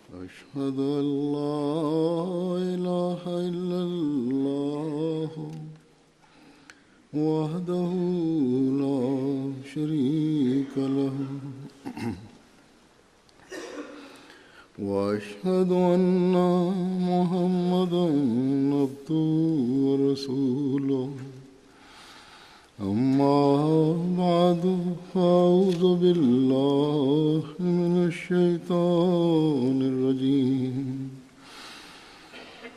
أشهد أن لا إله إلا الله وحده لا شريك له وأشهد أن محمدا عبده ورسوله أما بعد فأعوذ بالله من الشيطان الرجيم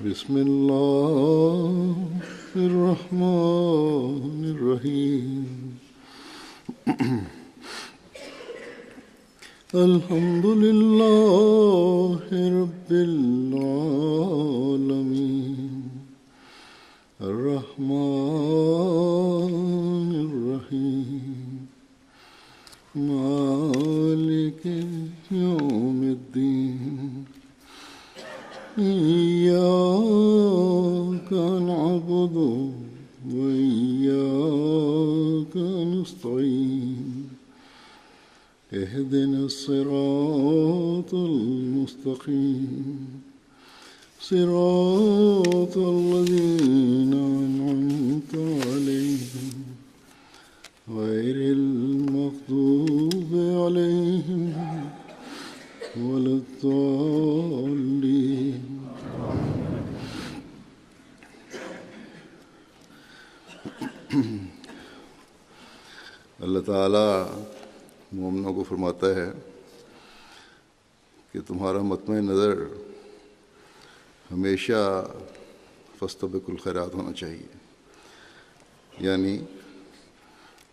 بسم الله الرحمن الرحيم الحمد لله رب العالمين الرحمن الرحيم مالك يوم الدين إياك نعبد وإياك نستعين اهدنا الصراط المستقيم صراط الذين أنعمت عليهم غير المغضوب عليهم ولا الضالين اللہ تعالیٰ مومنوں کو فرماتا ہے کہ تمہارا مطمع نظر ہمیشہ فاستبقوا الخیرات ہونا چاہیے، یعنی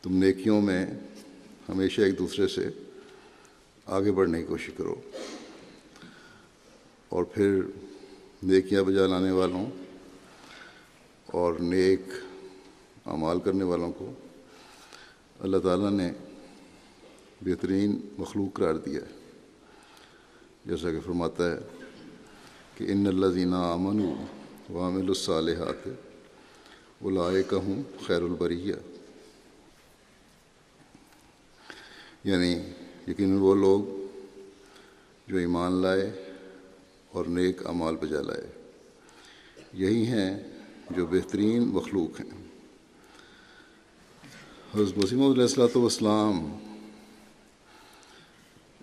تم نیکیوں میں ہمیشہ ایک دوسرے سے آگے بڑھنے کی کوشش کرو، اور پھر نیکیاں بجا لانے والوں اور نیک اعمال کرنے والوں کو اللہ تعالیٰ نے بہترین مخلوق قرار دیا ہے، جیسا کہ فرماتا ہے کہ ان الذین آمنوا وعملوا الصالحات اولئک هم خیر البریہ، یعنی یقیناً وہ لوگ جو ایمان لائے اور نیک اعمال بجا لائے، یہی ہیں جو بہترین مخلوق ہیں۔ حضرت مسیح موعود علیہ السلام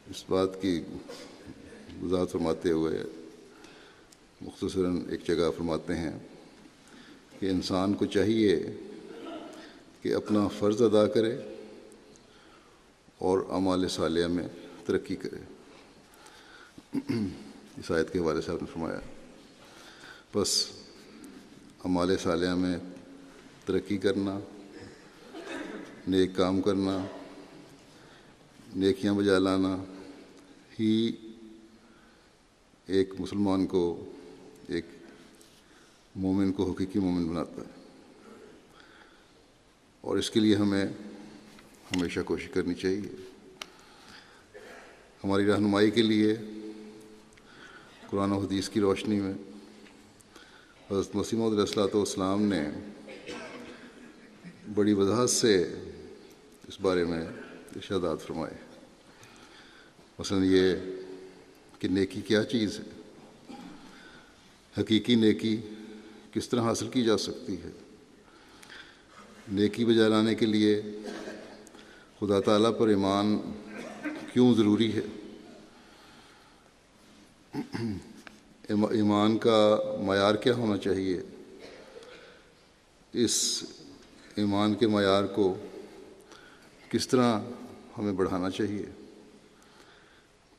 اس بات کی وضاحت فرماتے ہوئے مختصراً ایک جگہ فرماتے ہیں کہ انسان کو چاہیے کہ اپنا فرض ادا کرے اور اعمال صالحہ میں ترقی کرے۔ اس آیت کے حوالے سے آپ نے فرمایا بس اعمال صالحہ میں ترقی کرنا، نیک کام کرنا، نیکیاں بجا لانا ہی ایک مسلمان کو، ایک مومن کو حقیقی مومن بناتا ہے، اور اس کے لیے ہمیں ہمیشہ کوشش کرنی چاہیے۔ ہماری رہنمائی کے لیے قرآن و حدیث کی روشنی میں حضرت مسیح موعود علیہ السلام نے بڑی وضاحت سے اس بارے میں ارشادات فرمائے، مثلا یہ کہ نیکی کیا چیز ہے، حقیقی نیکی کس طرح حاصل کی جا سکتی ہے، نیکی بجا لانے کے لیے خدا تعالیٰ پر ایمان کیوں ضروری ہے، ایمان کا معیار کیا ہونا چاہیے، اس ایمان کے معیار کو کس طرح ہمیں بڑھانا چاہیے،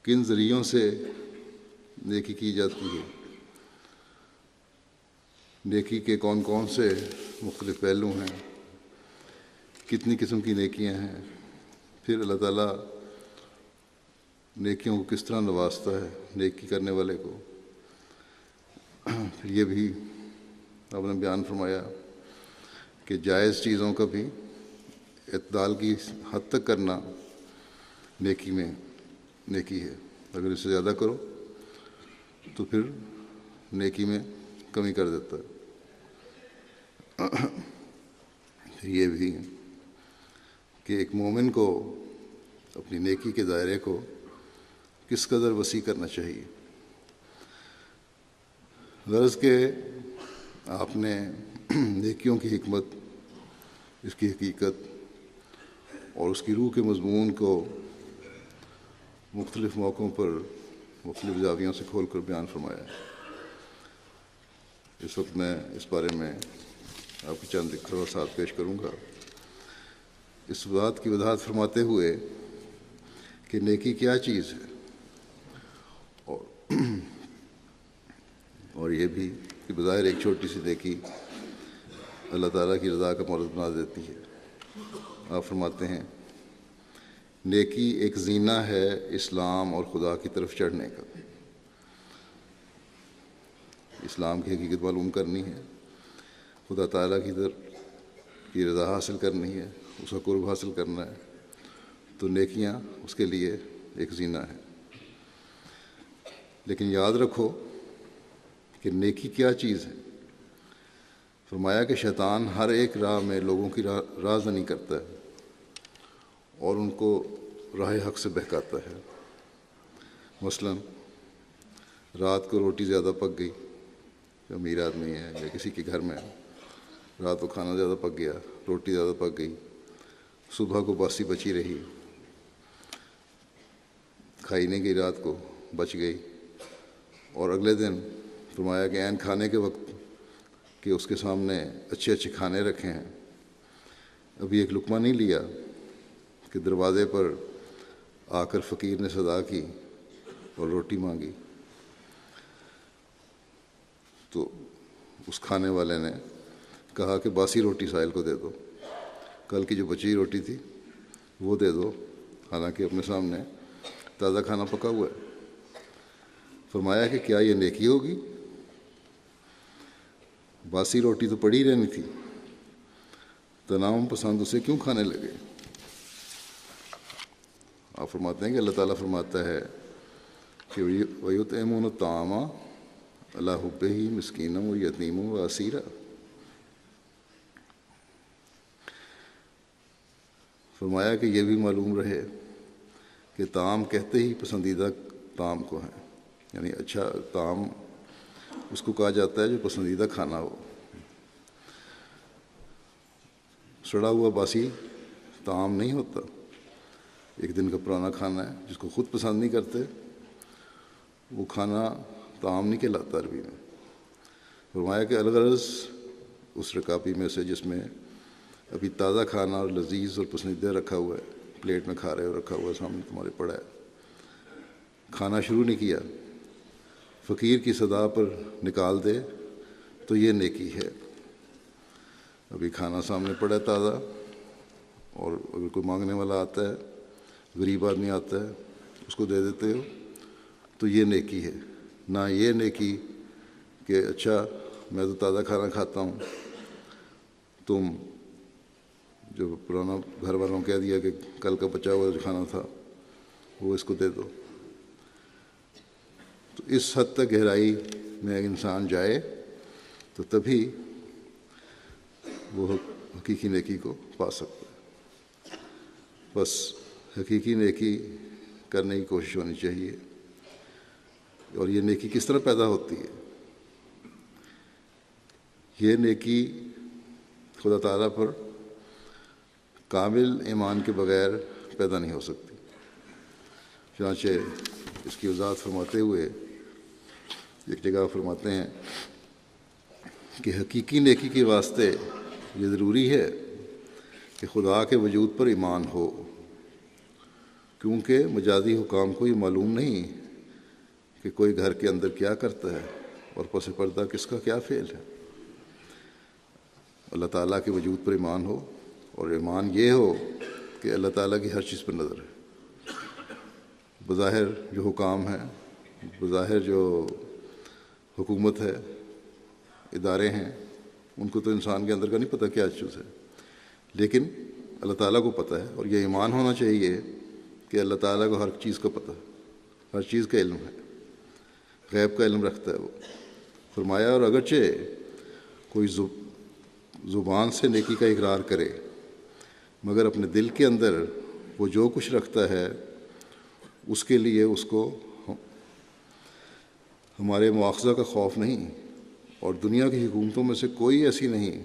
کن ذریعوں سے نیکی کی جاتی ہے، نیکی کے کون کون سے مختلف پہلو ہیں، کتنی قسم کی نیکیاں ہیں، پھر اللہ تعالیٰ نیکیوں کو کس طرح نوازتا ہے نیکی کرنے والے کو۔ پھر یہ بھی آپ نے بیان فرمایا کہ جائز چیزوں کا بھی اعتدال کی حد تک کرنا نیکی میں نیکی ہے، اگر اس سے زیادہ کرو تو پھر نیکی میں کمی کر دیتا ہے۔ یہ بھی کہ ایک مومن کو اپنی نیکی کے دائرے کو کس قدر وسیع کرنا چاہیے، غرض کہ آپ نے نیکیوں کی حکمت، اس کی حقیقت اور اس کی روح کے مضمون کو مختلف موقعوں پر مختلف زاویوں سے کھول کر بیان فرمایا ہے۔ اس وقت میں اس بارے میں آپ کو چند اقتباسات پیش کروں گا، اس بات کی وضاحت فرماتے ہوئے کہ نیکی کیا چیز ہے، اور یہ بھی کہ بظاہر ایک چھوٹی سی نیکی اللہ تعالیٰ کی رضا کا مورد بنا دیتی ہے۔ آپ فرماتے ہیں نیکی ایک زینہ ہے اسلام اور خدا کی طرف چڑھنے کا۔ اسلام کی حقیقت معلوم کرنی ہے، خدا تعالیٰ کی رضا حاصل کرنی ہے، اس کا قرب حاصل کرنا ہے، تو نیکیاں اس کے لیے ایک زینہ ہے۔ لیکن یاد رکھو کہ نیکی کیا چیز ہے۔ فرمایا کہ شیطان ہر ایک راہ میں لوگوں کی رازدانی کرتا ہے اور ان کو راہ حق سے بہکاتا ہے۔ مثلا رات کو روٹی زیادہ پک گئی، امیر آدمی ہے یا کسی کے گھر میں رات کو کھانا زیادہ پک گیا، روٹی زیادہ پک گئی، صبح کو باسی بچی رہی، کھائی نہیں گئی، رات کو بچ گئی، اور اگلے دن فرمایا کہ عین کھانے کے وقت کہ اس کے سامنے اچھے اچھے کھانے رکھے ہیں، ابھی ایک لقمہ نہیں لیا کہ دروازے پر آ کر فقیر نے صدا کی اور روٹی مانگی، تو اس کھانے والے نے کہا کہ باسی روٹی سائل کو دے دو، کل کی جو بچی روٹی تھی وہ دے دو، حالانکہ اپنے سامنے تازہ کھانا پکا ہوا ہے۔ فرمایا کہ کیا یہ نیکی ہوگی؟ باسی روٹی تو پڑی رہنی تھی، تنام پسند اسے کیوں کھانے لگے؟ آپ فرماتے ہیں کہ اللہ تعالیٰ فرماتا ہے کہ وَيُطْعِمُونَ الطَّعَامَ عَلَىٰ حُبِّهِ مِسْكِينًا وَيَتِیمًا وَأَسِیرًا۔ فرمایا کہ یہ بھی معلوم رہے کہ طعام کہتے ہی پسندیدہ طعام کو ہیں، یعنی اچھا طعام اس کو کہا جاتا ہے جو پسندیدہ کھانا ہو۔ سڑا ہوا باسی طعام نہیں ہوتا، ایک دن کا پرانا کھانا ہے جس کو خود پسند نہیں کرتے، وہ کھانا طعام نہیں کہلاتا عربی میں۔ فرمایا کہ الغرض اس رکابی میں سے جس میں ابھی تازہ کھانا اور لذیذ اور پسندیدہ رکھا ہوا ہے، پلیٹ میں کھا رہے ہو، رکھا ہوا سامنے تمہارے پڑا ہے، کھانا شروع نہیں کیا، فقیر کی صدا پر نکال دے تو یہ نیکی ہے۔ ابھی کھانا سامنے پڑا ہے تازہ، اور اگر کوئی مانگنے والا آتا ہے، غریب آدمی آتا ہے، اس کو دے دیتے ہو تو یہ نیکی ہے، نہ یہ نیکی کہ اچھا میں تو تازہ کھانا کھاتا ہوں، تم جو پرانا گھر والوں کہہ دیا کہ کل کا بچا ہوا جو کھانا تھا وہ اس کو دے دو۔ تو اس حد تک گہرائی میں انسان جائے تو تبھی وہ حقیقی نیکی کو پا سکتا ہے۔ بس حقیقی نیکی کرنے کی کوشش ہونی چاہیے۔ اور یہ نیکی کس طرح پیدا ہوتی ہے؟ یہ نیکی خدا تعالیٰ پر کامل ایمان کے بغیر پیدا نہیں ہو سکتی۔ چنانچہ اس کی وضاحت فرماتے ہوئے ایک جگہ فرماتے ہیں کہ حقیقی نیکی کے واسطے یہ ضروری ہے کہ خدا کے وجود پر ایمان ہو، کیونکہ مجازی حکام کو یہ معلوم نہیں کہ کوئی گھر کے اندر کیا کرتا ہے اور پس پردہ کس کا کیا فعل ہے۔ اللہ تعالیٰ کے وجود پر ایمان ہو، اور ایمان یہ ہو کہ اللہ تعالیٰ کی ہر چیز پر نظر ہے۔ بظاہر جو حکام ہیں، بظاہر جو حکومت ہے، ادارے ہیں، ان کو تو انسان کے اندر کا نہیں پتہ کیا چیز ہے، لیکن اللہ تعالیٰ کو پتہ ہے، اور یہ ایمان ہونا چاہیے کہ اللہ تعالیٰ کو ہر چیز کا پتہ ہے، ہر چیز کا علم ہے، غیب کا علم رکھتا ہے وہ۔ فرمایا اور اگرچہ کوئی زبان سے نیکی کا اقرار کرے، مگر اپنے دل کے اندر وہ جو کچھ رکھتا ہے اس کے لیے اس کو ہمارے مواخذہ کا خوف نہیں، اور دنیا کی حکومتوں میں سے کوئی ایسی نہیں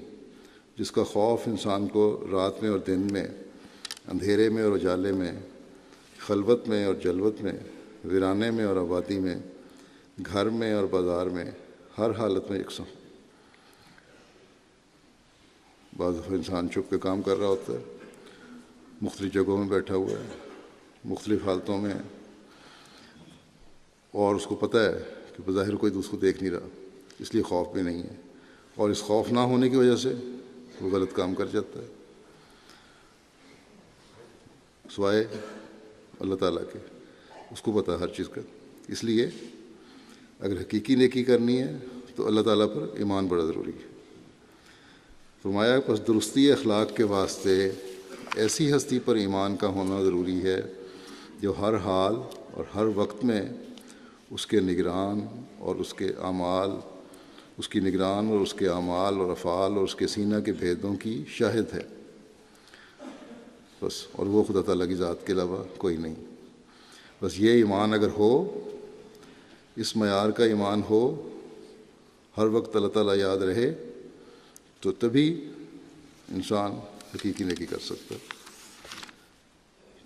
جس کا خوف انسان کو رات میں اور دن میں، اندھیرے میں اور اجالے میں، خلوت میں اور جلوت میں، ویرانے میں اور آبادی میں، گھر میں اور بازار میں، ہر حالت میں یکساں۔ بعض دفعہ انسان چھپ کے کام کر رہا ہوتا ہے، مختلف جگہوں میں بیٹھا ہوا ہے، مختلف حالتوں میں، اور اس کو پتہ ہے کہ بظاہر کوئی دوسرے کو دیکھ نہیں رہا، اس لیے خوف بھی نہیں ہے، اور اس خوف نہ ہونے کی وجہ سے وہ غلط کام کر جاتا ہے سوائے اللہ تعالیٰ کے، اس کو پتہ ہے ہر چیز کا۔ اس لیے اگر حقیقی نیکی کرنی ہے تو اللہ تعالیٰ پر ایمان بڑا ضروری ہے۔ فرمایا پس درستی اخلاق کے واسطے ایسی ہستی پر ایمان کا ہونا ضروری ہے جو ہر حال اور ہر وقت میں اس کے نگران اور اس کے اعمال، اس کی نگران اور اس کے اعمال اور افعال اور اس کے سینہ کے بھیدوں کی شاہد ہے بس، اور وہ خدا تعالیٰ کی ذات کے علاوہ کوئی نہیں۔ بس یہ ایمان اگر ہو، اس معیار کا ایمان ہو، ہر وقت اللہ تعالیٰ یاد رہے، تو تبھی انسان حقیقی نیکی کر سکتا ہے۔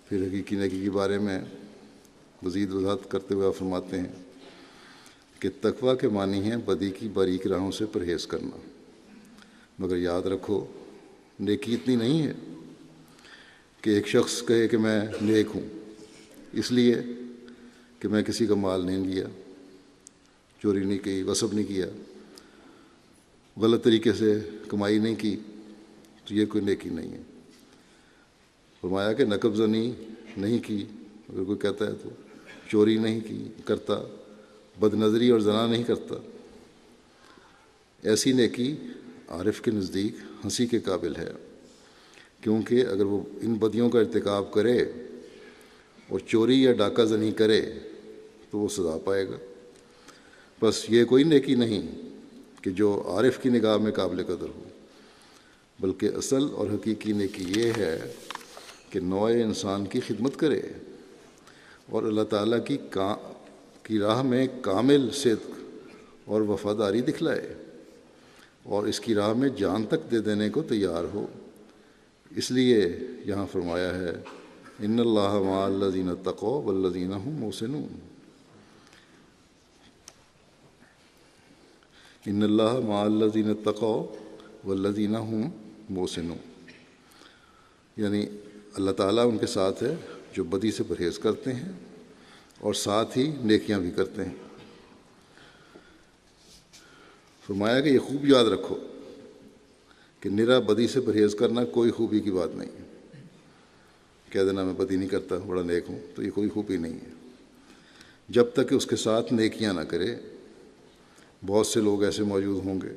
پھر حقیقی نیکی کے بارے میں مزید وضاحت کرتے ہوئے آپ فرماتے ہیں کہ تقویٰ کے معنی ہیں بدی کی باریک راہوں سے پرہیز کرنا، مگر یاد رکھو نیکی اتنی نہیں ہے کہ ایک شخص کہے کہ میں نیک ہوں اس لیے کہ میں کسی کا مال نہیں لیا، چوری نہیں کی، غصب نہیں کیا، غلط طریقے سے کمائی نہیں کی، تو یہ کوئی نیکی نہیں ہے۔ فرمایا کہ نقب زنی نہیں کی، اگر کوئی کہتا ہے تو چوری نہیں کی کرتا، بد نظری اور زنا نہیں کرتا، ایسی نیکی عارف کے نزدیک ہنسی کے قابل ہے، کیونکہ اگر وہ ان بدیوں کا ارتکاب کرے اور چوری یا ڈاکہ زنی کرے تو وہ سزا پائے گا۔ بس یہ کوئی نیکی نہیں کہ جو عارف کی نگاہ میں قابل قدر ہو، بلکہ اصل اور حقیقی نیکی یہ ہے کہ نوع انسان کی خدمت کرے اور اللہ تعالیٰ کی راہ میں کامل صدق اور وفاداری دکھلائے اور اس کی راہ میں جان تک دے دینے کو تیار ہو۔ اس لیے یہاں فرمایا ہے ان اللہ مع الذین اتقوا والذین هم محسنون، ان اللہ مع الذین اتقوا والذین هم محسنون، یعنی اللہ تعالیٰ ان کے ساتھ ہے جو بدی سے پرہیز کرتے ہیں اور ساتھ ہی نیکیاں بھی کرتے ہیں۔ فرمایا کہ یہ خوب یاد رکھو کہ نرا بدی سے پرہیز کرنا کوئی خوبی کی بات نہیں ہے۔ کہہ دینا میں بدی نہیں کرتا، بڑا نیک ہوں، تو یہ کوئی خوبی نہیں ہے جب تک کہ اس کے ساتھ نیکیاں نہ کرے۔ بہت سے لوگ ایسے موجود ہوں گے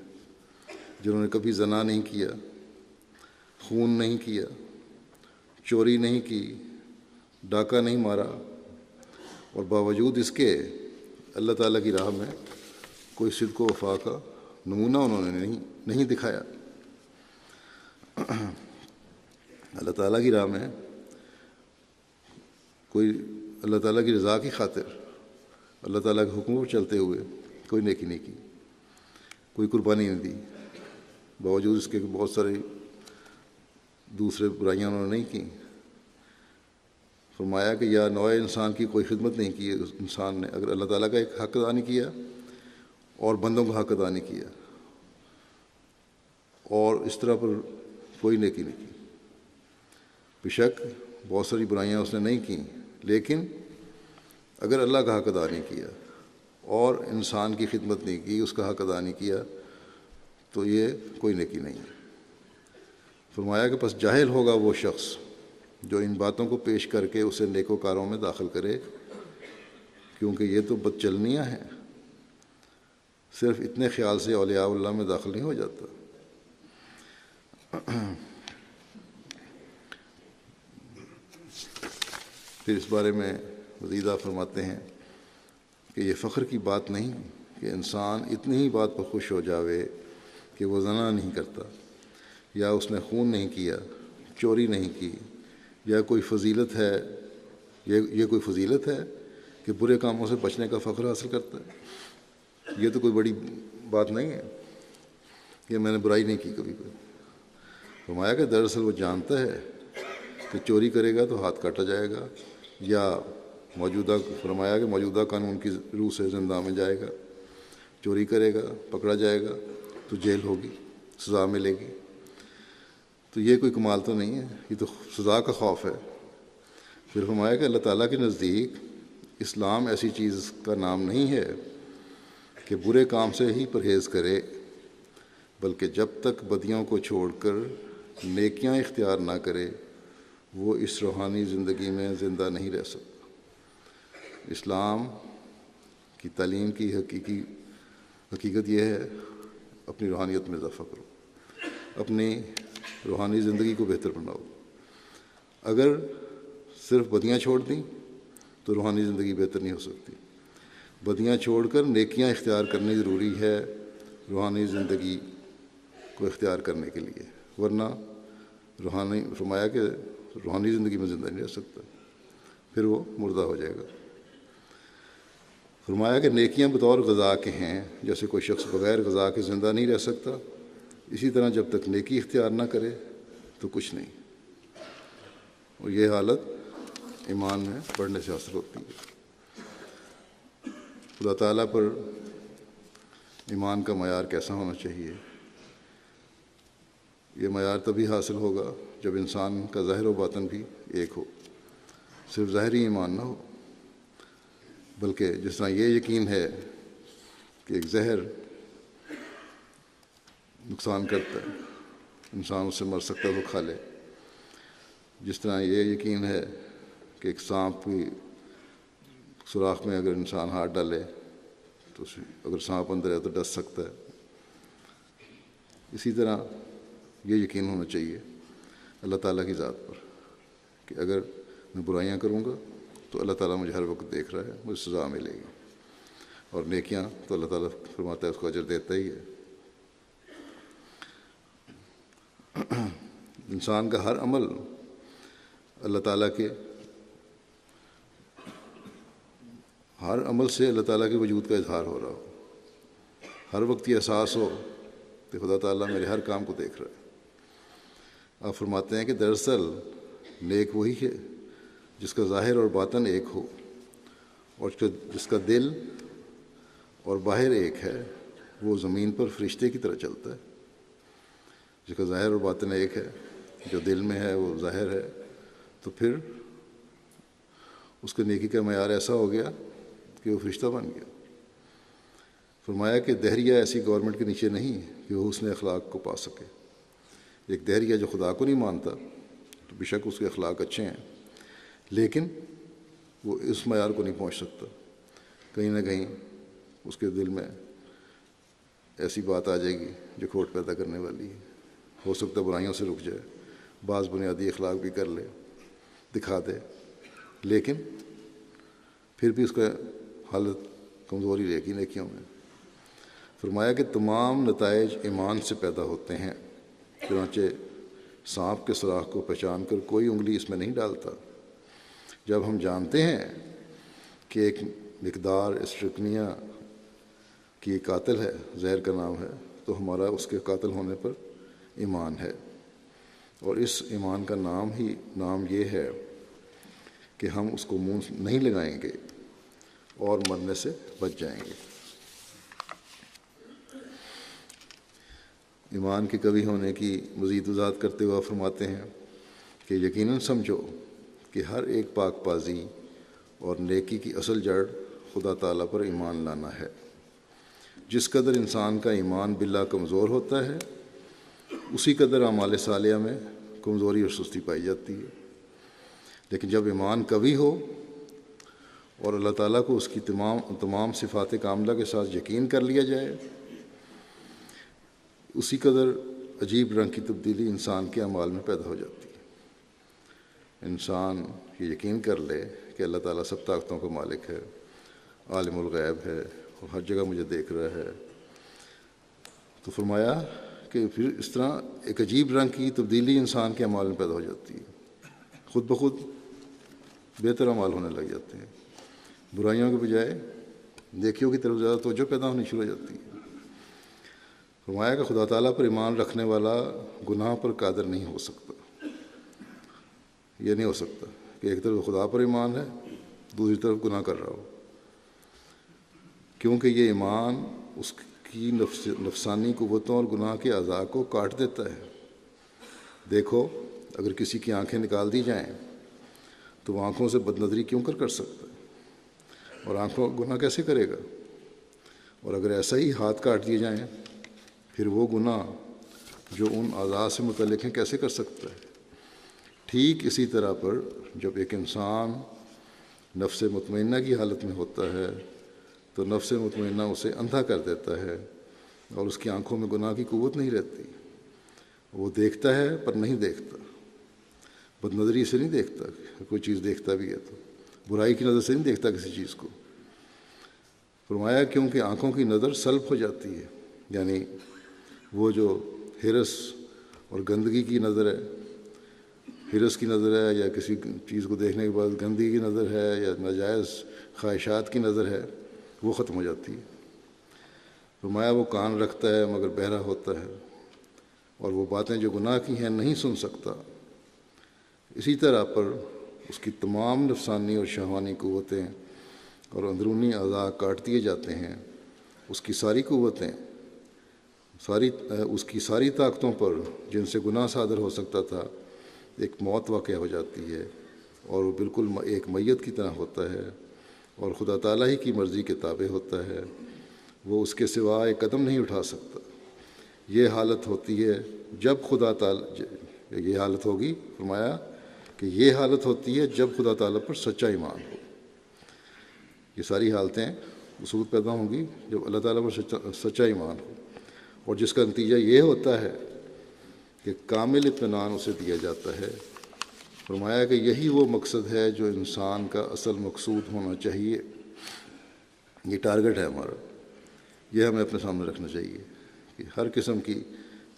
جنہوں نے کبھی زنا نہیں کیا، خون نہیں کیا، چوری نہیں کی، ڈاکہ نہیں مارا، اور باوجود اس کے اللہ تعالیٰ کی راہ میں کوئی صدق و وفا کا نمونہ انہوں نے نہیں دکھایا۔ اللہ تعالیٰ کی راہ میں کوئی اللہ تعالیٰ کی رضا کی خاطر اللہ تعالیٰ کے حکم پر چلتے ہوئے کوئی نیکی نہیں کی، کوئی قربانی نہیں دی، باوجود اس کے بہت سارے دوسرے برائیاں انہوں نے نہیں کی۔ فرمایا کہ یا نوع انسان کی کوئی خدمت نہیں کی اس انسان نے، اگر اللہ تعالیٰ کا ایک حق ادا نہیں کیا اور بندوں کا حق ادا نہیں کیا، اور اس طرح پر کوئی نیکی نہیں کی۔ بے شک بہت ساری برائیاں اس نے نہیں کیں، لیکن اگر اللہ کا حق ادا نہیں کیا اور انسان کی خدمت نہیں کی، اس کا حق ادا نہیں کیا، تو یہ کوئی نیکی نہیں ہے۔ فرمایا کہ پس جاہل ہوگا وہ شخص جو ان باتوں کو پیش کر کے اسے نیکوکاروں میں داخل کرے، کیونکہ یہ تو بد چلنیاں ہیں، صرف اتنے خیال سے اولیاء اللہ میں داخل نہیں ہو جاتا۔ پھر اس بارے میں مزید آپ فرماتے ہیں کہ یہ فخر کی بات نہیں کہ انسان اتنی ہی بات پر خوش ہو جاوے کہ وہ زنا نہیں کرتا، یا اس نے خون نہیں کیا، چوری نہیں کی، یا کوئی فضیلت ہے، یہ کوئی فضیلت ہے کہ برے کاموں سے بچنے کا فخر حاصل کرتا ہے۔ یہ تو کوئی بڑی بات نہیں ہے۔ کہ میں نے برائی نہیں کی کبھی کوئی. فرمایا کہ دراصل وہ جانتا ہے کہ چوری کرے گا تو ہاتھ کاٹا جائے گا، یا فرمایا کہ موجودہ قانون کی روح سے زندہ میں جائے گا. چوری کرے گا، پکڑا جائے گا تو جیل ہوگی، سزا ملے گی. تو یہ کوئی کمال تو نہیں ہے، یہ تو سزا کا خوف ہے. پھر فرمایا کہ اللہ تعالیٰ کے نزدیک اسلام ایسی چیز کا نام نہیں ہے کہ برے کام سے ہی پرہیز کرے، بلکہ جب تک بدیوں کو چھوڑ کر نیکیاں اختیار نہ کرے وہ اس روحانی زندگی میں زندہ نہیں رہ سکتا. اسلام کی تعلیم کی حقیقت یہ ہے، اپنی روحانیت میں اضافہ کرو، اپنی روحانی زندگی کو بہتر بناؤ. اگر صرف بدیاں چھوڑ دیں تو روحانی زندگی بہتر نہیں ہو سکتی. بدیاں چھوڑ کر نیکیاں اختیار کرنی ضروری ہے روحانی زندگی کو اختیار کرنے کے لیے، ورنہ فرمایا کہ روحانی زندگی میں زندہ نہیں رہ سکتا، پھر وہ مردہ ہو جائے گا. فرمایا کہ نیکیاں بطور غذا کے ہیں، جیسے کوئی شخص بغیر غذا کے زندہ نہیں رہ سکتا، اسی طرح جب تک نیکی اختیار نہ کرے تو کچھ نہیں. اور یہ حالت ایمان میں پڑھنے سے حاصل ہوتی ہے. خدا تعالیٰ پر ایمان کا معیار کیسا ہونا چاہیے؟ یہ معیار تبھی حاصل ہوگا جب انسان کا ظاہر و باطن بھی ایک ہو، صرف ظاہری ایمان نہ ہو، بلکہ جس طرح یہ یقین ہے کہ ایک زہر نقصان کرتا ہے، انسان اس سے مر سکتا ہے، وہ کھا لے. جس طرح یہ یقین ہے کہ ایک سانپ کی سوراخ میں اگر انسان ہاتھ ڈالے تو اگر سانپ اندر ہے تو ڈس سکتا ہے. اسی طرح یہ یقین ہونا چاہیے اللہ تعالیٰ کی ذات پر کہ اگر میں برائیاں کروں گا تو اللہ تعالیٰ مجھے ہر وقت دیکھ رہا ہے، مجھے سزا ملے گی. اور نیکیاں تو اللہ تعالیٰ فرماتا ہے اس کو اجر دیتا ہی ہے. انسان کا ہر عمل اللہ تعالیٰ کے ہر عمل سے اللہ تعالیٰ کے وجود کا اظہار ہو رہا ہو، ہر وقت یہ احساس ہو کہ خدا تعالیٰ میرے ہر کام کو دیکھ رہا ہے. آپ فرماتے ہیں کہ دراصل نیک وہی ہے جس کا ظاہر اور باطن ایک ہو، اور جس کا دل اور باہر ایک ہے، وہ زمین پر فرشتے کی طرح چلتا ہے. جس کا ظاہر اور باطن ایک ہے، جو دل میں ہے وہ ظاہر ہے، تو پھر اس کے نیکی کا معیار ایسا ہو گیا کہ وہ فرشتہ بن گیا. فرمایا کہ دہریہ ایسی گورنمنٹ کے نیچے نہیں کہ وہ حسن اخلاق کو پا سکے. ایک دہریہ جو خدا کو نہیں مانتا تو بے شک اس کے اخلاق اچھے ہیں، لیکن وہ اس معیار کو نہیں پہنچ سکتا. کہیں نہ کہیں اس کے دل میں ایسی بات آ جائے گی جو کھوٹ پیدا کرنے والی ہے. ہو سکتا ہے برائیوں سے رک جائے، بعض بنیادی اخلاق بھی کر لے، دکھا دے، لیکن پھر بھی اس کا حالت کمزوری رہے گی نیکیوں میں. فرمایا کہ تمام نتائج ایمان سے پیدا ہوتے ہیں، چنانچہ سانپ کے سوراخ کو پہچان کر کوئی انگلی اس میں نہیں ڈالتا. جب ہم جانتے ہیں کہ ایک مقدار اسٹرکنیا کی قاتل ہے، زہر کا نام ہے، تو ہمارا اس کے قاتل ہونے پر ایمان ہے. اور اس ایمان کا نام یہ ہے کہ ہم اس کو منہ نہیں لگائیں گے اور مرنے سے بچ جائیں گے. ایمان کے کبھی ہونے کی مزید وضاحت کرتے ہوئے فرماتے ہیں کہ یقیناً سمجھو کہ ہر ایک پاک بازی اور نیکی کی اصل جڑ خدا تعالیٰ پر ایمان لانا ہے. جس قدر انسان کا ایمان باللہ کمزور ہوتا ہے، اسی قدر اعمال صالحہ میں کمزوری اور سستی پائی جاتی ہے. لیکن جب ایمان قوی ہو اور اللہ تعالیٰ کو اس کی تمام صفات کاملہ کے ساتھ یقین کر لیا جائے، اسی قدر عجیب رنگ کی تبدیلی انسان کے اعمال میں پیدا ہو جاتی ہے. انسان یہ یقین کر لے کہ اللہ تعالیٰ سب طاقتوں کا مالک ہے، عالم الغیب ہے اور ہر جگہ مجھے دیکھ رہا ہے، تو فرمایا کہ پھر اس طرح ایک عجیب رنگ کی تبدیلی انسان کے اعمال میں پیدا ہو جاتی ہے. خود بخود بہتر اعمال ہونے لگ جاتے ہیں، برائیوں کے بجائے نیکیوں کی طرف زیادہ توجہ پیدا ہونی شروع ہو جاتی ہے. فرمایا کہ خدا تعالیٰ پر ایمان رکھنے والا گناہ پر قادر نہیں ہو سکتا. یہ نہیں ہو سکتا کہ ایک طرف خدا پر ایمان ہے، دوسری طرف گناہ کر رہا ہو، کیونکہ یہ ایمان اس کی نفسانی قوتوں اور گناہ کے اعضاء کو کاٹ دیتا ہے. دیکھو، اگر کسی کی آنکھیں نکال دی جائیں تو وہ آنکھوں سے بد نظری کیوں کر سکتا ہے، اور آنکھوں گناہ کیسے کرے گا؟ اور اگر ایسا ہی ہاتھ کاٹ دیے جائیں پھر وہ گناہ جو ان اعضاء سے متعلق ہیں کیسے کر سکتا ہے؟ ٹھیک اسی طرح پر جب ایک انسان نفس مطمئنہ کی حالت میں ہوتا ہے تو نفس مطمئنہ اسے اندھا کر دیتا ہے اور اس کی آنکھوں میں گناہ کی قوت نہیں رہتی. وہ دیکھتا ہے پر نہیں دیکھتا، بد نظری سے نہیں دیکھتا. کوئی چیز دیکھتا بھی ہے تو برائی کی نظر سے نہیں دیکھتا کسی چیز کو. فرمایا کیونکہ آنکھوں کی نظر سلب ہو جاتی ہے، یعنی وہ جو ہرس اور گندگی کی نظر ہے، ہرس کی نظر ہے یا کسی چیز کو دیکھنے کے بعد گندگی کی نظر ہے یا ناجائز خواہشات کی نظر ہے، وہ ختم ہو جاتی ہے. فرمایا وہ کان رکھتا ہے مگر بہرا ہوتا ہے، اور وہ باتیں جو گناہ کی ہیں نہیں سن سکتا. اسی طرح پر اس کی تمام نفسانی اور شہوانی قوتیں اور اندرونی اعضاء کاٹ دیے جاتے ہیں. اس کی ساری قوتیں، اس کی ساری طاقتوں پر جن سے گناہ صادر ہو سکتا تھا ایک موت واقع ہو جاتی ہے، اور وہ بالکل ایک میت کی طرح ہوتا ہے اور خدا تعالیٰ ہی کی مرضی کے تابع ہوتا ہے. وہ اس کے سوا ایک قدم نہیں اٹھا سکتا. یہ حالت ہوتی ہے جب خدا تعالیٰ، یہ حالت ہوگی، فرمایا کہ یہ حالت ہوتی ہے جب خدا تعالیٰ پر سچا ایمان ہو. یہ ساری حالتیں اصول پیدا ہوں گی جب اللہ تعالیٰ پر سچا ایمان ہو، اور جس کا نتیجہ یہ ہوتا ہے کہ کامل اطمینان اسے دیا جاتا ہے. فرمایا کہ یہی وہ مقصد ہے جو انسان کا اصل مقصود ہونا چاہیے. یہ ٹارگٹ ہے ہمارا، یہ ہمیں اپنے سامنے رکھنا چاہیے کہ ہر قسم کی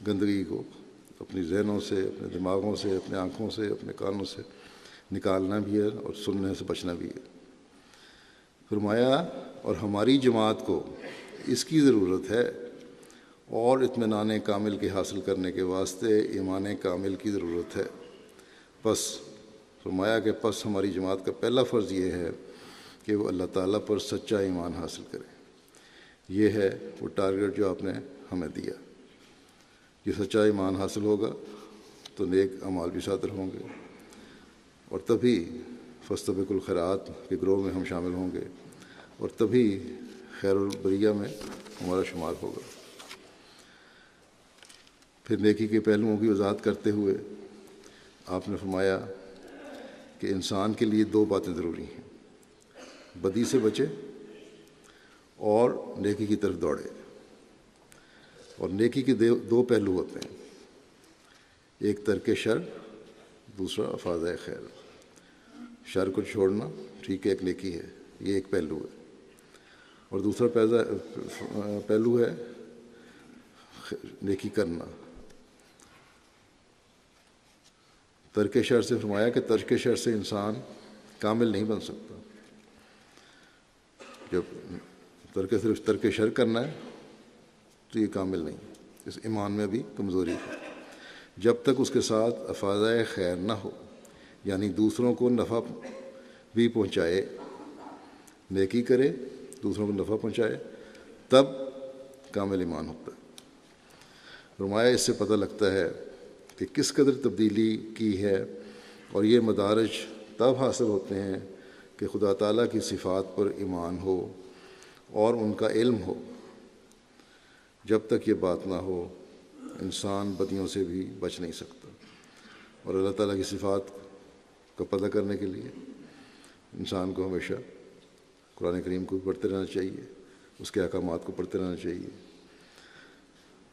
گندگی کو اپنی ذہنوں سے، اپنے دماغوں سے، اپنے آنکھوں سے، اپنے کانوں سے نکالنا بھی ہے اور سننے سے بچنا بھی ہے. فرمایا اور ہماری جماعت کو اس کی ضرورت ہے، اور اطمینان کامل کے حاصل کرنے کے واسطے ایمان کامل کی ضرورت ہے. پس فرمایا کہ پس ہماری جماعت کا پہلا فرض یہ ہے کہ وہ اللہ تعالیٰ پر سچا ایمان حاصل کرے. یہ ہے وہ ٹارگٹ جو آپ نے ہمیں دیا. یہ سچا ایمان حاصل ہوگا تو نیک اعمال بھی صادر ہوں گے، اور تبھی فاستبقوا الخیرات کے گروہ میں ہم شامل ہوں گے، اور تبھی خیر البریہ میں ہمارا شمار ہوگا. پھر نیکی کے پہلوؤں کی وضاحت کرتے ہوئے آپ نے فرمایا کہ انسان کے لیے دو باتیں ضروری ہیں: بدی سے بچے اور نیکی کی طرف دوڑے. اور نیکی کے دو پہلو ہوتے ہیں، ایک ترک شر، دوسرا افاضۂ خیر. شر کو چھوڑنا ٹھیک ہے، ایک نیکی ہے، یہ ایک پہلو ہے. اور دوسرا پہلو ہے نیکی کرنا. ترک شر سے فرمایا کہ ترک شر سے انسان کامل نہیں بن سکتا. جب صرف ترک شر کرنا ہے تو یہ کامل نہیں، اس ایمان میں بھی کمزوری ہے. جب تک اس کے ساتھ افاضۂ خیر نہ ہو، یعنی دوسروں کو نفع بھی پہنچائے، نیکی کرے، دوسروں کو نفع پہنچائے، تب کامل ایمان ہوتا ہے. فرمایا اس سے پتہ لگتا ہے کہ کس قدر تبدیلی کی ہے، اور یہ مدارج تب حاصل ہوتے ہیں کہ خدا تعالیٰ کی صفات پر ایمان ہو اور ان کا علم ہو. جب تک یہ بات نہ ہو انسان بدیوں سے بھی بچ نہیں سکتا. اور اللہ تعالیٰ کی صفات کا پتہ کرنے کے لیے انسان کو ہمیشہ قرآن کریم کو پڑھتے رہنا چاہیے، اس کے احکامات کو پڑھتے رہنا چاہیے.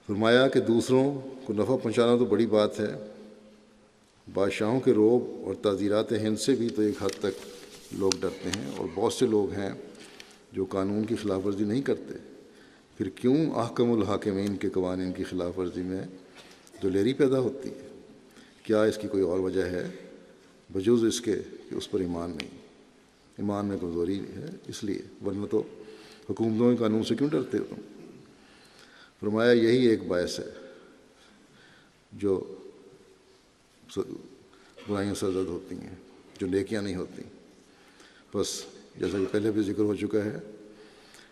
فرمایا کہ دوسروں کو نفع پہنچانا تو بڑی بات ہے. بادشاہوں کے روب اور تعزیرات ہند سے بھی تو ایک حد تک لوگ ڈرتے ہیں، اور بہت سے لوگ ہیں جو قانون کی خلاف ورزی نہیں کرتے. پھر کیوں احکم الحاکمین کے قوانین کی خلاف ورزی میں دلیری پیدا ہوتی ہے؟ کیا اس کی کوئی اور وجہ ہے بجوز اس کے کہ اس پر ایمان نہیں، ایمان میں کمزوری ہے؟ اس لیے، ورنہ تو حکومتوں کے قانون سے کیوں ڈرتے ہو تم؟ فرمایا یہی ایک باعث ہے جو برائیاں سرزد ہوتی ہیں، جو نیکیاں نہیں ہوتی۔ بس جیسا کہ پہلے بھی ذکر ہو چکا ہے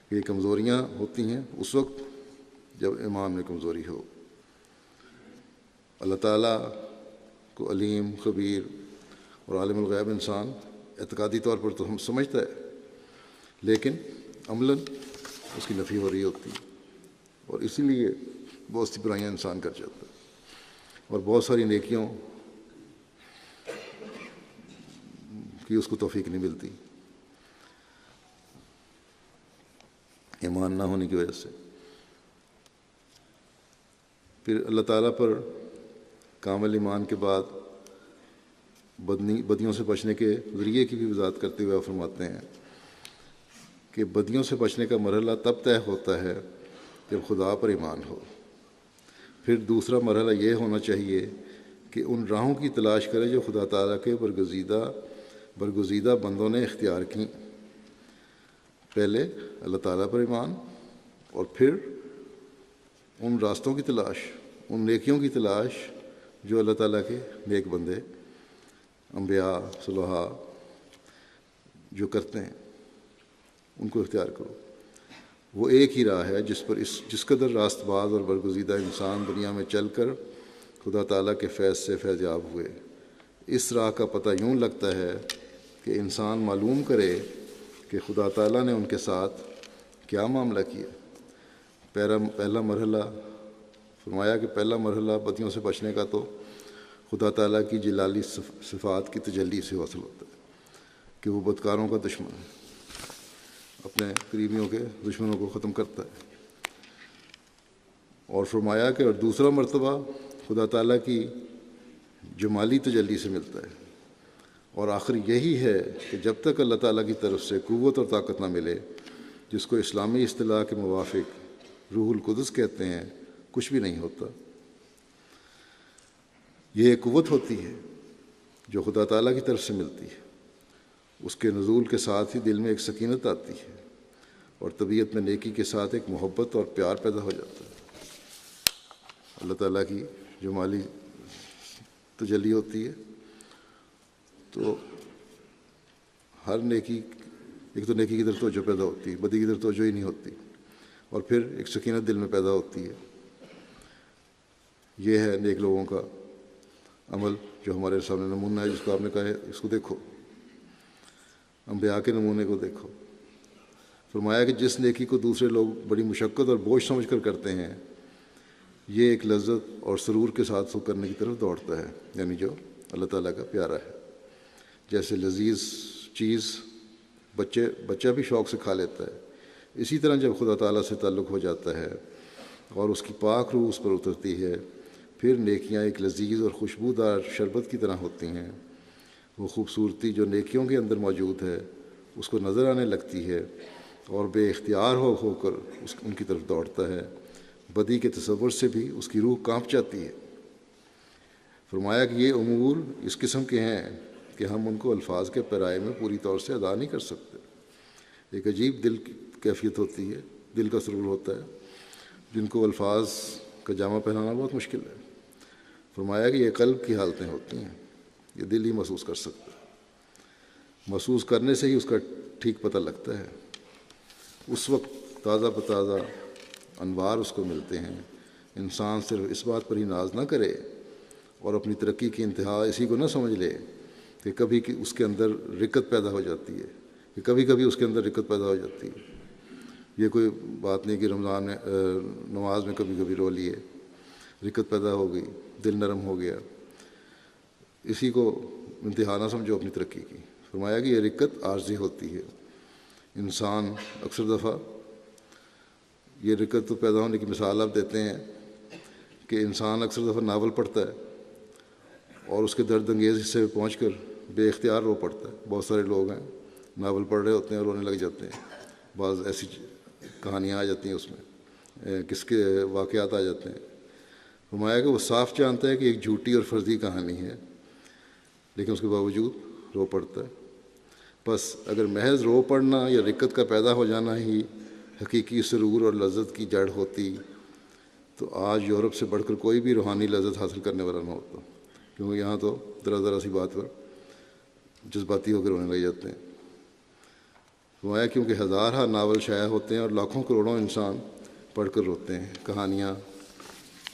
کہ یہ کمزوریاں ہوتی ہیں اس وقت جب ایمان میں کمزوری ہو۔ اللہ تعالیٰ کو علیم، خبیر اور عالم الغیب انسان اعتقادی طور پر تو ہم سمجھتا ہے، لیکن عملاً اس کی نفی ہو رہی ہوتی ہے، اور اسی لیے بہت سی برائیاں انسان کر جاتا ہے اور بہت ساری نیکیوں کی اس کو توفیق نہیں ملتی ایمان نہ ہونے کی وجہ سے۔ پھر اللہ تعالیٰ پر کامل ایمان کے بعد بدیوں سے بچنے کے ذریعے کی بھی وضاحت کرتے ہوئے فرماتے ہیں کہ بدیوں سے بچنے کا مرحلہ تب طے ہوتا ہے جب خدا پر ایمان ہو۔ پھر دوسرا مرحلہ یہ ہونا چاہیے کہ ان راہوں کی تلاش کرے جو خدا تعالیٰ کے برگزیدہ بندوں نے اختیار کیں۔ پہلے اللہ تعالیٰ پر ایمان، اور پھر ان راستوں کی تلاش، ان نیکیوں کی تلاش جو اللہ تعالیٰ کے نیک بندے، انبیاء، صلحاء جو کرتے ہیں، ان کو اختیار کرو۔ وہ ایک ہی راہ ہے جس قدر راست باز اور برگزیدہ انسان دنیا میں چل کر خدا تعالیٰ کے فیض سے فیض یاب ہوئے۔ اس راہ کا پتہ یوں لگتا ہے کہ انسان معلوم کرے کہ خدا تعالیٰ نے ان کے ساتھ کیا معاملہ کیا۔ پہلا مرحلہ فرمایا کہ پہلا مرحلہ بدیوں سے بچنے کا تو خدا تعالیٰ کی جلالی صفات کی تجلی سے حاصل ہوتا ہے کہ وہ بدکاروں کا دشمن ہے، اپنے قریبیوں کے دشمنوں کو ختم کرتا ہے۔ اور فرمایا کہ اور دوسرا مرتبہ خدا تعالیٰ کی جمالی تجلی سے ملتا ہے، اور آخر یہی ہے کہ جب تک اللہ تعالیٰ کی طرف سے قوت اور طاقت نہ ملے، جس کو اسلامی اصطلاح کے موافق روح القدس کہتے ہیں، کچھ بھی نہیں ہوتا۔ یہ ایک قوت ہوتی ہے جو خدا تعالیٰ کی طرف سے ملتی ہے، اس کے نزول کے ساتھ ہی دل میں ایک سکینت آتی ہے اور طبیعت میں نیکی کے ساتھ ایک محبت اور پیار پیدا ہو جاتا ہے۔ اللہ تعالیٰ کی جو مالی تجلی ہوتی ہے تو ہر نیکی، ایک تو نیکی کی طرف توجہ پیدا ہوتی ہے، بدی کی طرف توجہ ہی نہیں ہوتی، اور پھر ایک سکینت دل میں پیدا ہوتی ہے۔ یہ ہے نیک لوگوں کا عمل جو ہمارے سامنے نمونہ ہے، جس کو آپ نے کہا ہے اس کو دیکھو، انبیاء کے نمونے کو دیکھو۔ فرمایا کہ جس نیکی کو دوسرے لوگ بڑی مشقت اور بوجھ سمجھ کر کرتے ہیں، یہ ایک لذت اور سرور کے ساتھ سو کرنے کی طرف دوڑتا ہے، یعنی جو اللہ تعالیٰ کا پیارا ہے۔ جیسے لذیذ چیز بچہ بھی شوق سے کھا لیتا ہے، اسی طرح جب خدا تعالیٰ سے تعلق ہو جاتا ہے اور اس کی پاک روح اس پر اترتی ہے، پھر نیکیاں ایک لذیذ اور خوشبودار شربت کی طرح ہوتی ہیں۔ وہ خوبصورتی جو نیکیوں کے اندر موجود ہے اس کو نظر آنے لگتی ہے اور بے اختیار ہو کر ان کی طرف دوڑتا ہے۔ بدی کے تصور سے بھی اس کی روح کانپ جاتی ہے۔ فرمایا کہ یہ امور اس قسم کے ہیں کہ ہم ان کو الفاظ کے پیرائے میں پوری طور سے ادا نہیں کر سکتے۔ ایک عجیب دل کی کیفیت ہوتی ہے، دل کا سرور ہوتا ہے، جن کو الفاظ کا جامہ پہنانا بہت مشکل ہے۔ فرمایا کہ یہ قلب کی حالتیں ہوتی ہیں، یہ دل ہی محسوس کر سکتا ہے، محسوس کرنے سے ہی اس کا ٹھیک پتہ لگتا ہے۔ اس وقت تازہ بتازہ انوار اس کو ملتے ہیں۔ انسان صرف اس بات پر ہی ناز نہ کرے اور اپنی ترقی کی انتہا اسی کو نہ سمجھ لے کہ کبھی اس کے اندر رکت پیدا ہو جاتی ہے، کہ کبھی اس کے اندر رکت پیدا ہو جاتی ہے۔ یہ کوئی بات نہیں کہ رمضان میں نماز میں کبھی رو لیے، رکت پیدا ہو گئی، دل نرم ہو گیا، اسی کو انتہا نہ سمجھو اپنی ترقی کی۔ فرمایا کہ یہ رکت عارضی ہوتی ہے۔ انسان اکثر دفعہ یہ رکت تو پیدا ہونے کی مثال آپ دیتے ہیں کہ انسان اکثر دفعہ ناول پڑھتا ہے اور اس کے درد انگیز حصے میں پہنچ کر بے اختیار رو پڑتا ہے۔ بہت سارے لوگ ہیں ناول پڑھ رہے ہوتے ہیں اور رونے لگ جاتے ہیں، بعض ایسی کہانیاں آ جاتی ہیں، اس میں کس کے واقعات آ جاتے ہیں۔ فرمایا کہ وہ صاف جانتا ہے کہ ایک جھوٹی اور فرضی کہانی ہے، لیکن اس کے باوجود رو پڑتا ہے۔ بس اگر محض رو پڑنا یا رکت کا پیدا ہو جانا ہی حقیقی سرور اور لذت کی جڑ ہوتی تو آج یورپ سے بڑھ کر کوئی بھی روحانی لذت حاصل کرنے والا نہ ہوتا، کیونکہ یہاں تو ذرا سی بات پر جذباتی ہو کر رونے لگ جاتے ہیں۔ فرمایا کیونکہ ہزارہ ناول شائع ہوتے ہیں اور لاکھوں کروڑوں انسان پڑھ کر روتے ہیں، کہانیاں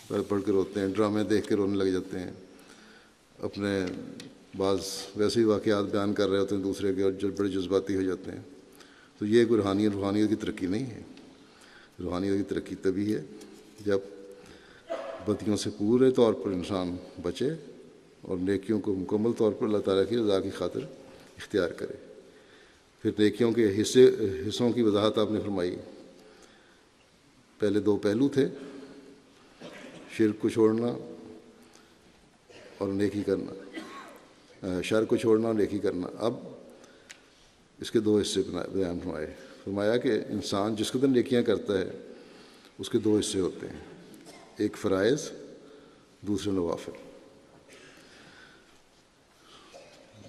پڑھ کر روتے ہیں، ڈرامے دیکھ کے رونے لگ جاتے ہیں، اپنے بعض ویسے ہی واقعات بیان کر رہے ہوتے ہیں دوسرے کے اور بڑے جذباتی ہو جاتے ہیں۔ تو یہ کوئی روحانیت کی ترقی نہیں ہے۔ روحانیت کی ترقی تبھی ہے جب بدیوں سے پورے طور پر انسان بچے اور نیکیوں کو مکمل طور پر اللہ تعالیٰ کی رضا کی خاطر اختیار کرے۔ پھر نیکیوں کے حصوں کی وضاحت آپ نے فرمائی۔ پہلے دو پہلو تھے، شرک کو چھوڑنا اور نیکی کرنا، شر کو چھوڑنا اور نیکی کرنا۔ اب اس کے دو حصے بیان فرمایا کہ انسان جس قدر نیکیاں کرتا ہے اس کے دو حصے ہوتے ہیں، ایک فرائض، دوسرے نوافل۔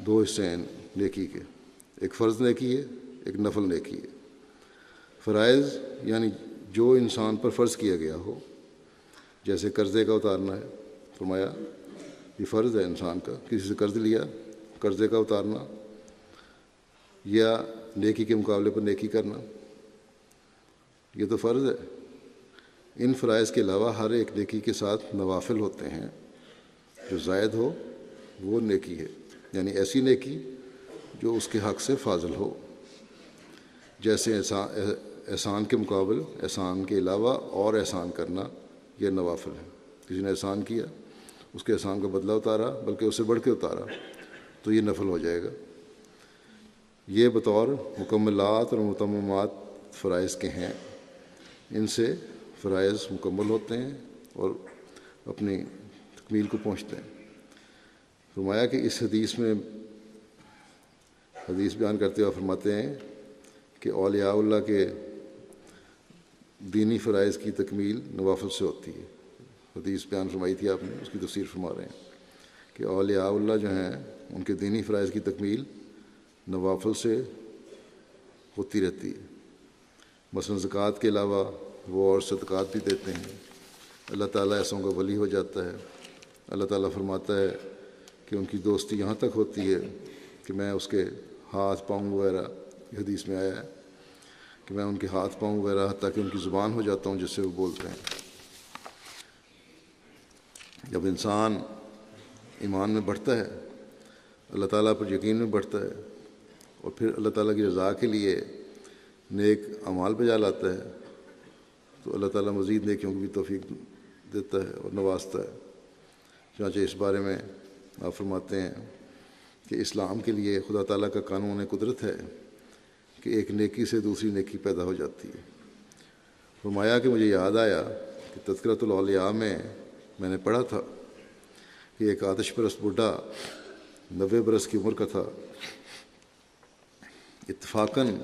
دو حصے ہیں نیکی کے، ایک فرض نیکی ہے، ایک نفل نیکی ہے۔ فرائض یعنی جو انسان پر فرض کیا گیا ہو، جیسے قرضے کا اتارنا ہے، فرمایا یہ فرض ہے انسان کا، کسی سے قرض لیا، قرضے کا اتارنا، یا نیکی کے مقابلے پر نیکی کرنا، یہ تو فرض ہے۔ ان فرائض کے علاوہ ہر ایک نیکی کے ساتھ نوافل ہوتے ہیں، جو زائد ہو وہ نیکی ہے، یعنی ایسی نیکی جو اس کے حق سے فاضل ہو، جیسے احسان کے مقابل احسان کے علاوہ اور احسان کرنا، یہ نوافل ہے۔ کسی نے احسان کیا، اس کے احسان کا بدلہ اتارا، بلکہ اس سے بڑھ کے اتارا، تو یہ نفل ہو جائے گا۔ یہ بطور مکملات اور متممات فرائض کے ہیں، ان سے فرائض مکمل ہوتے ہیں اور اپنی تکمیل کو پہنچتے ہیں۔ فرمایا کہ اس حدیث بیان کرتے ہوئے فرماتے ہیں کہ اولیاء اللہ کے دینی فرائض کی تکمیل نوافل سے ہوتی ہے۔ حدیث بیان فرمائی تھی آپ نے، اس کی تفسیر فرما رہے ہیں کہ اولیاء اللہ جو ہیں ان کے دینی فرائض کی تکمیل نوافل سے ہوتی رہتی ہے۔ مثلا زکوٰۃ کے علاوہ وہ اور صدقات بھی دیتے ہیں، اللہ تعالیٰ ایسوں کا ولی ہو جاتا ہے۔ اللہ تعالیٰ فرماتا ہے کہ ان کی دوستی یہاں تک ہوتی ہے کہ میں اس کے ہاتھ پاؤں وغیرہ، یہ حدیث میں آیا ہے کہ میں ان کے ہاتھ پاؤں وغیرہ حتیٰ کہ ان کی زبان ہو جاتا ہوں جس سے وہ بولتے ہیں۔ جب انسان ایمان میں بڑھتا ہے، اللہ تعالیٰ پر یقین میں بڑھتا ہے، اور پھر اللہ تعالیٰ کی رضا کے لیے نیک اعمال بجا لاتا ہے، تو اللہ تعالیٰ مزید نیکیوں کی بھی توفیق دیتا ہے اور نوازتا ہے۔ چنانچہ اس بارے میں آپ فرماتے ہیں کہ اسلام کے لیے خدا تعالیٰ کا قانون قدرت ہے کہ ایک نیکی سے دوسری نیکی پیدا ہو جاتی ہے۔ فرمایا کہ مجھے یاد آیا کہ تذکرۃ الاولیاء میں نے پڑھا تھا کہ ایک آتش پرست بڈھا 90 برس کی عمر کا تھا، اتفاقاً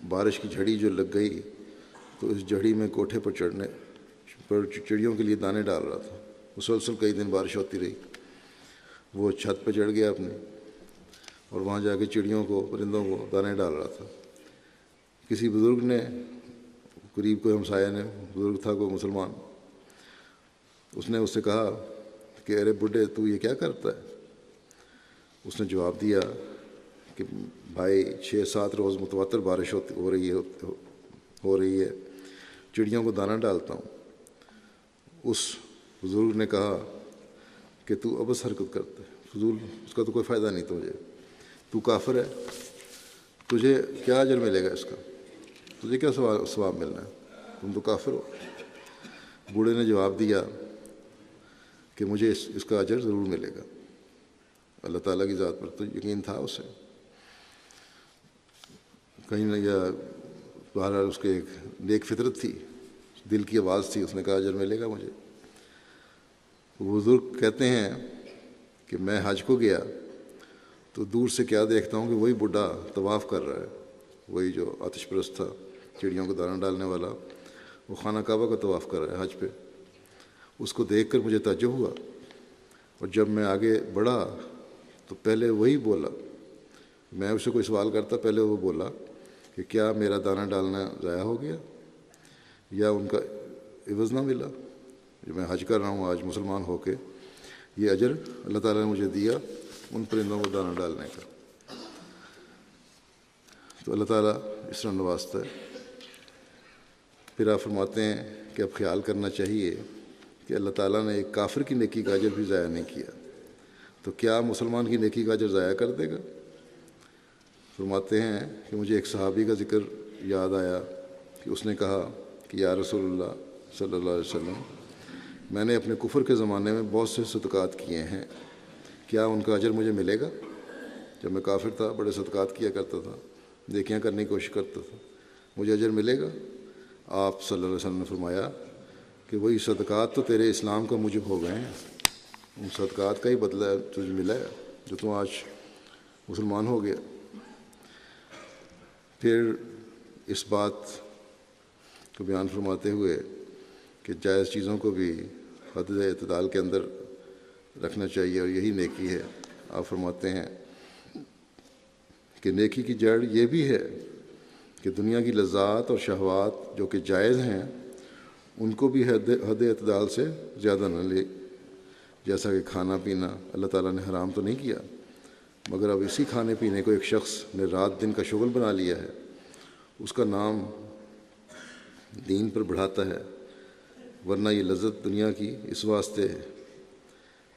بارش کی جھڑی جو لگ گئی تو اس جھڑی میں کوٹھے پر چڑھنے پر چڑیوں کے لیے دانے ڈال رہا تھا۔ مسلسل کئی دن بارش ہوتی رہی، وہ چھت پہ چڑھ گیا اپنے، اور وہاں جا کے چڑیوں کو، پرندوں کو دانے ڈال رہا تھا۔ کسی بزرگ نے، قریب کوئی ہمسایہ نے، بزرگ تھا کوئی مسلمان، اس نے اس سے کہا کہ ارے بڈھے تو یہ کیا کرتا ہے؟ اس نے جواب دیا کہ بھائی 6-7 روز متواتر بارش ہو رہی ہے، چڑیوں کو دانہ ڈالتا ہوں۔ اس بزرگ نے کہا کہ تو ابس حرکت کرتا ہے، فضول، اس کا تو کوئی فائدہ نہیں تجھے، تو کافر ہے، تجھے کیا اجر ملے گا اس کا، تجھے کیا ثواب ملنا ہے، تم تو کافر ہو۔ بوڑھے نے جواب دیا کہ مجھے اس کا اجر ضرور ملے گا۔ اللہ تعالیٰ کی ذات پر تو یقین تھا اسے، کہیں نہ، یا بہرحال اس کے ایک نیک فطرت تھی، دل کی آواز تھی، اس نے کہا اجر ملے گا مجھے۔ بزرگ کہتے ہیں کہ میں حج کو گیا تو دور سے کیا دیکھتا ہوں کہ وہی بڈھا طواف کر رہا ہے، وہی جو آتش پرست تھا، چڑیوں کو دانہ ڈالنے والا، وہ خانہ کعبہ کا طواف کر رہا ہے حج پہ۔ اس کو دیکھ کر مجھے تعجب ہوا، اور جب میں آگے بڑھا تو پہلے وہی بولا، میں اسے کوئی سوال کرتا پہلے وہ بولا کہ کیا میرا دانہ ڈالنا ضائع ہو گیا یا ان کا عوض نہ ملا؟ جو میں حج کر رہا ہوں آج مسلمان ہو کے، یہ اجر اللہ تعالیٰ نے مجھے دیا ان پرندوں کو دانہ ڈالنے کا۔ تو اللہ تعالیٰ اس طرح نوازتا ہے۔ پھر آپ فرماتے ہیں کہ اب خیال کرنا چاہیے کہ اللہ تعالیٰ نے ایک کافر کی نیکی کا اجر بھی ضائع نہیں کیا، تو کیا مسلمان کی نیکی کا اجر ضائع کر دے گا؟ فرماتے ہیں کہ مجھے ایک صحابی کا ذکر یاد آیا کہ اس نے کہا کہ یا رسول اللہ صلی اللہ علیہ وسلم، میں نے اپنے کفر کے زمانے میں بہت سے صدقات کیے ہیں، کیا ان کا اجر مجھے ملے گا؟ جب میں کافر تھا بڑے صدقات کیا کرتا تھا، نیکیاں کرنے کی کوشش کرتا تھا، مجھے اجر ملے گا؟ آپ صلی اللہ علیہ وسلم نے فرمایا کہ وہی صدقات تو تیرے اسلام کا موجب ہو گئے ہیں، ان صدقات کا ہی بدلہ تجھے ملا ہے جو تم آج مسلمان ہو گیا۔ پھر اس بات کو بیان فرماتے ہوئے کہ جائز چیزوں کو بھی حد اعتدال کے اندر رکھنا چاہیے اور یہی نیکی ہے، آپ فرماتے ہیں کہ نیکی کی جڑ یہ بھی ہے کہ دنیا کی لذات اور شہوات جو کہ جائز ہیں ان کو بھی حد اعتدال سے زیادہ نہ لے، جیسا کہ کھانا پینا اللہ تعالیٰ نے حرام تو نہیں کیا، مگر اب اسی کھانے پینے کو ایک شخص نے رات دن کا شغل بنا لیا ہے، اس کا نام دین پر بڑھاتا ہے، ورنہ یہ لذت دنیا کی اس واسطے ہے،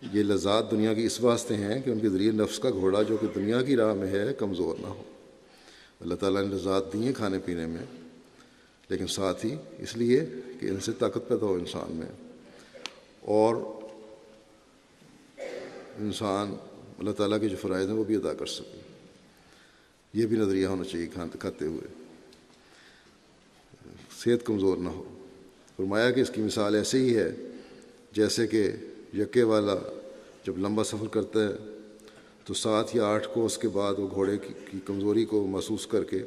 یہ لذات دنیا کی اس واسطے ہیں کہ ان کے ذریعے نفس کا گھوڑا جو کہ دنیا کی راہ میں ہے کمزور نہ ہو۔ اللہ تعالیٰ نے لذات دی ہیں کھانے پینے میں، لیکن ساتھ ہی اس لیے کہ ان سے طاقت پیدا ہو انسان میں، اور انسان اللہ تعالیٰ کے جو فرائض ہیں وہ بھی ادا کر سکے، یہ بھی نظریہ ہونا چاہیے کھاتے ہوئے، صحت کمزور نہ ہو۔ فرمایا کہ اس کی مثال ایسے ہی ہے جیسے کہ یکے والا جب لمبا سفر کرتا ہے تو 7 یا 8 کوس کے بعد وہ گھوڑے کی کمزوری کو محسوس کر کے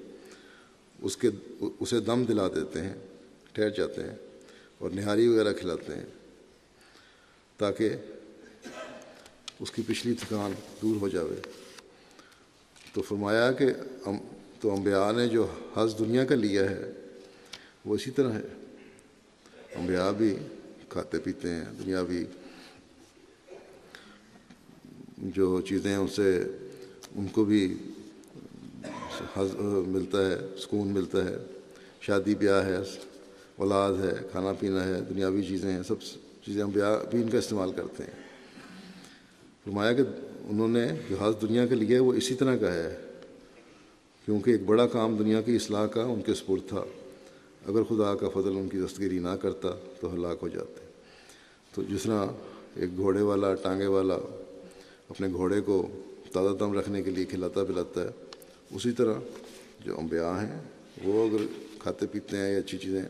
اسے دم دلا دیتے ہیں، ٹھہر جاتے ہیں اور نہاری وغیرہ کھلاتے ہیں تاکہ اس کی پچھلی تھکان دور ہو جاوے۔ تو فرمایا کہ تو انبیاء نے جو حظ دنیا کا لیا ہے وہ اسی طرح ہے، انبیاء بھی کھاتے پیتے ہیں، دنیاوی جو چیزیں ہیں ان سے ان کو بھی ملتا ہے، سکون ملتا ہے، شادی بیاہ ہے، اولاد ہے، کھانا پینا ہے، دنیاوی چیزیں ہیں، سب چیزیں انبیاء بھی ان کا استعمال کرتے ہیں۔ فرمایا کہ انہوں نے جو حظ دنیا کا لیا ہے وہ اسی طرح کا ہے، کیونکہ ایک بڑا کام دنیا کی اصلاح کا ان کے سپرد تھا، اگر خدا کا فضل ان کی دستگیری نہ کرتا تو ہلاک ہو جاتے۔ تو جس طرح ایک گھوڑے والا، ٹانگے والا اپنے گھوڑے کو تازہ دم رکھنے کے لیے کھلاتا پلاتا ہے، اسی طرح جو انبیاء ہیں وہ اگر کھاتے پیتے ہیں یا اچھی چیزیں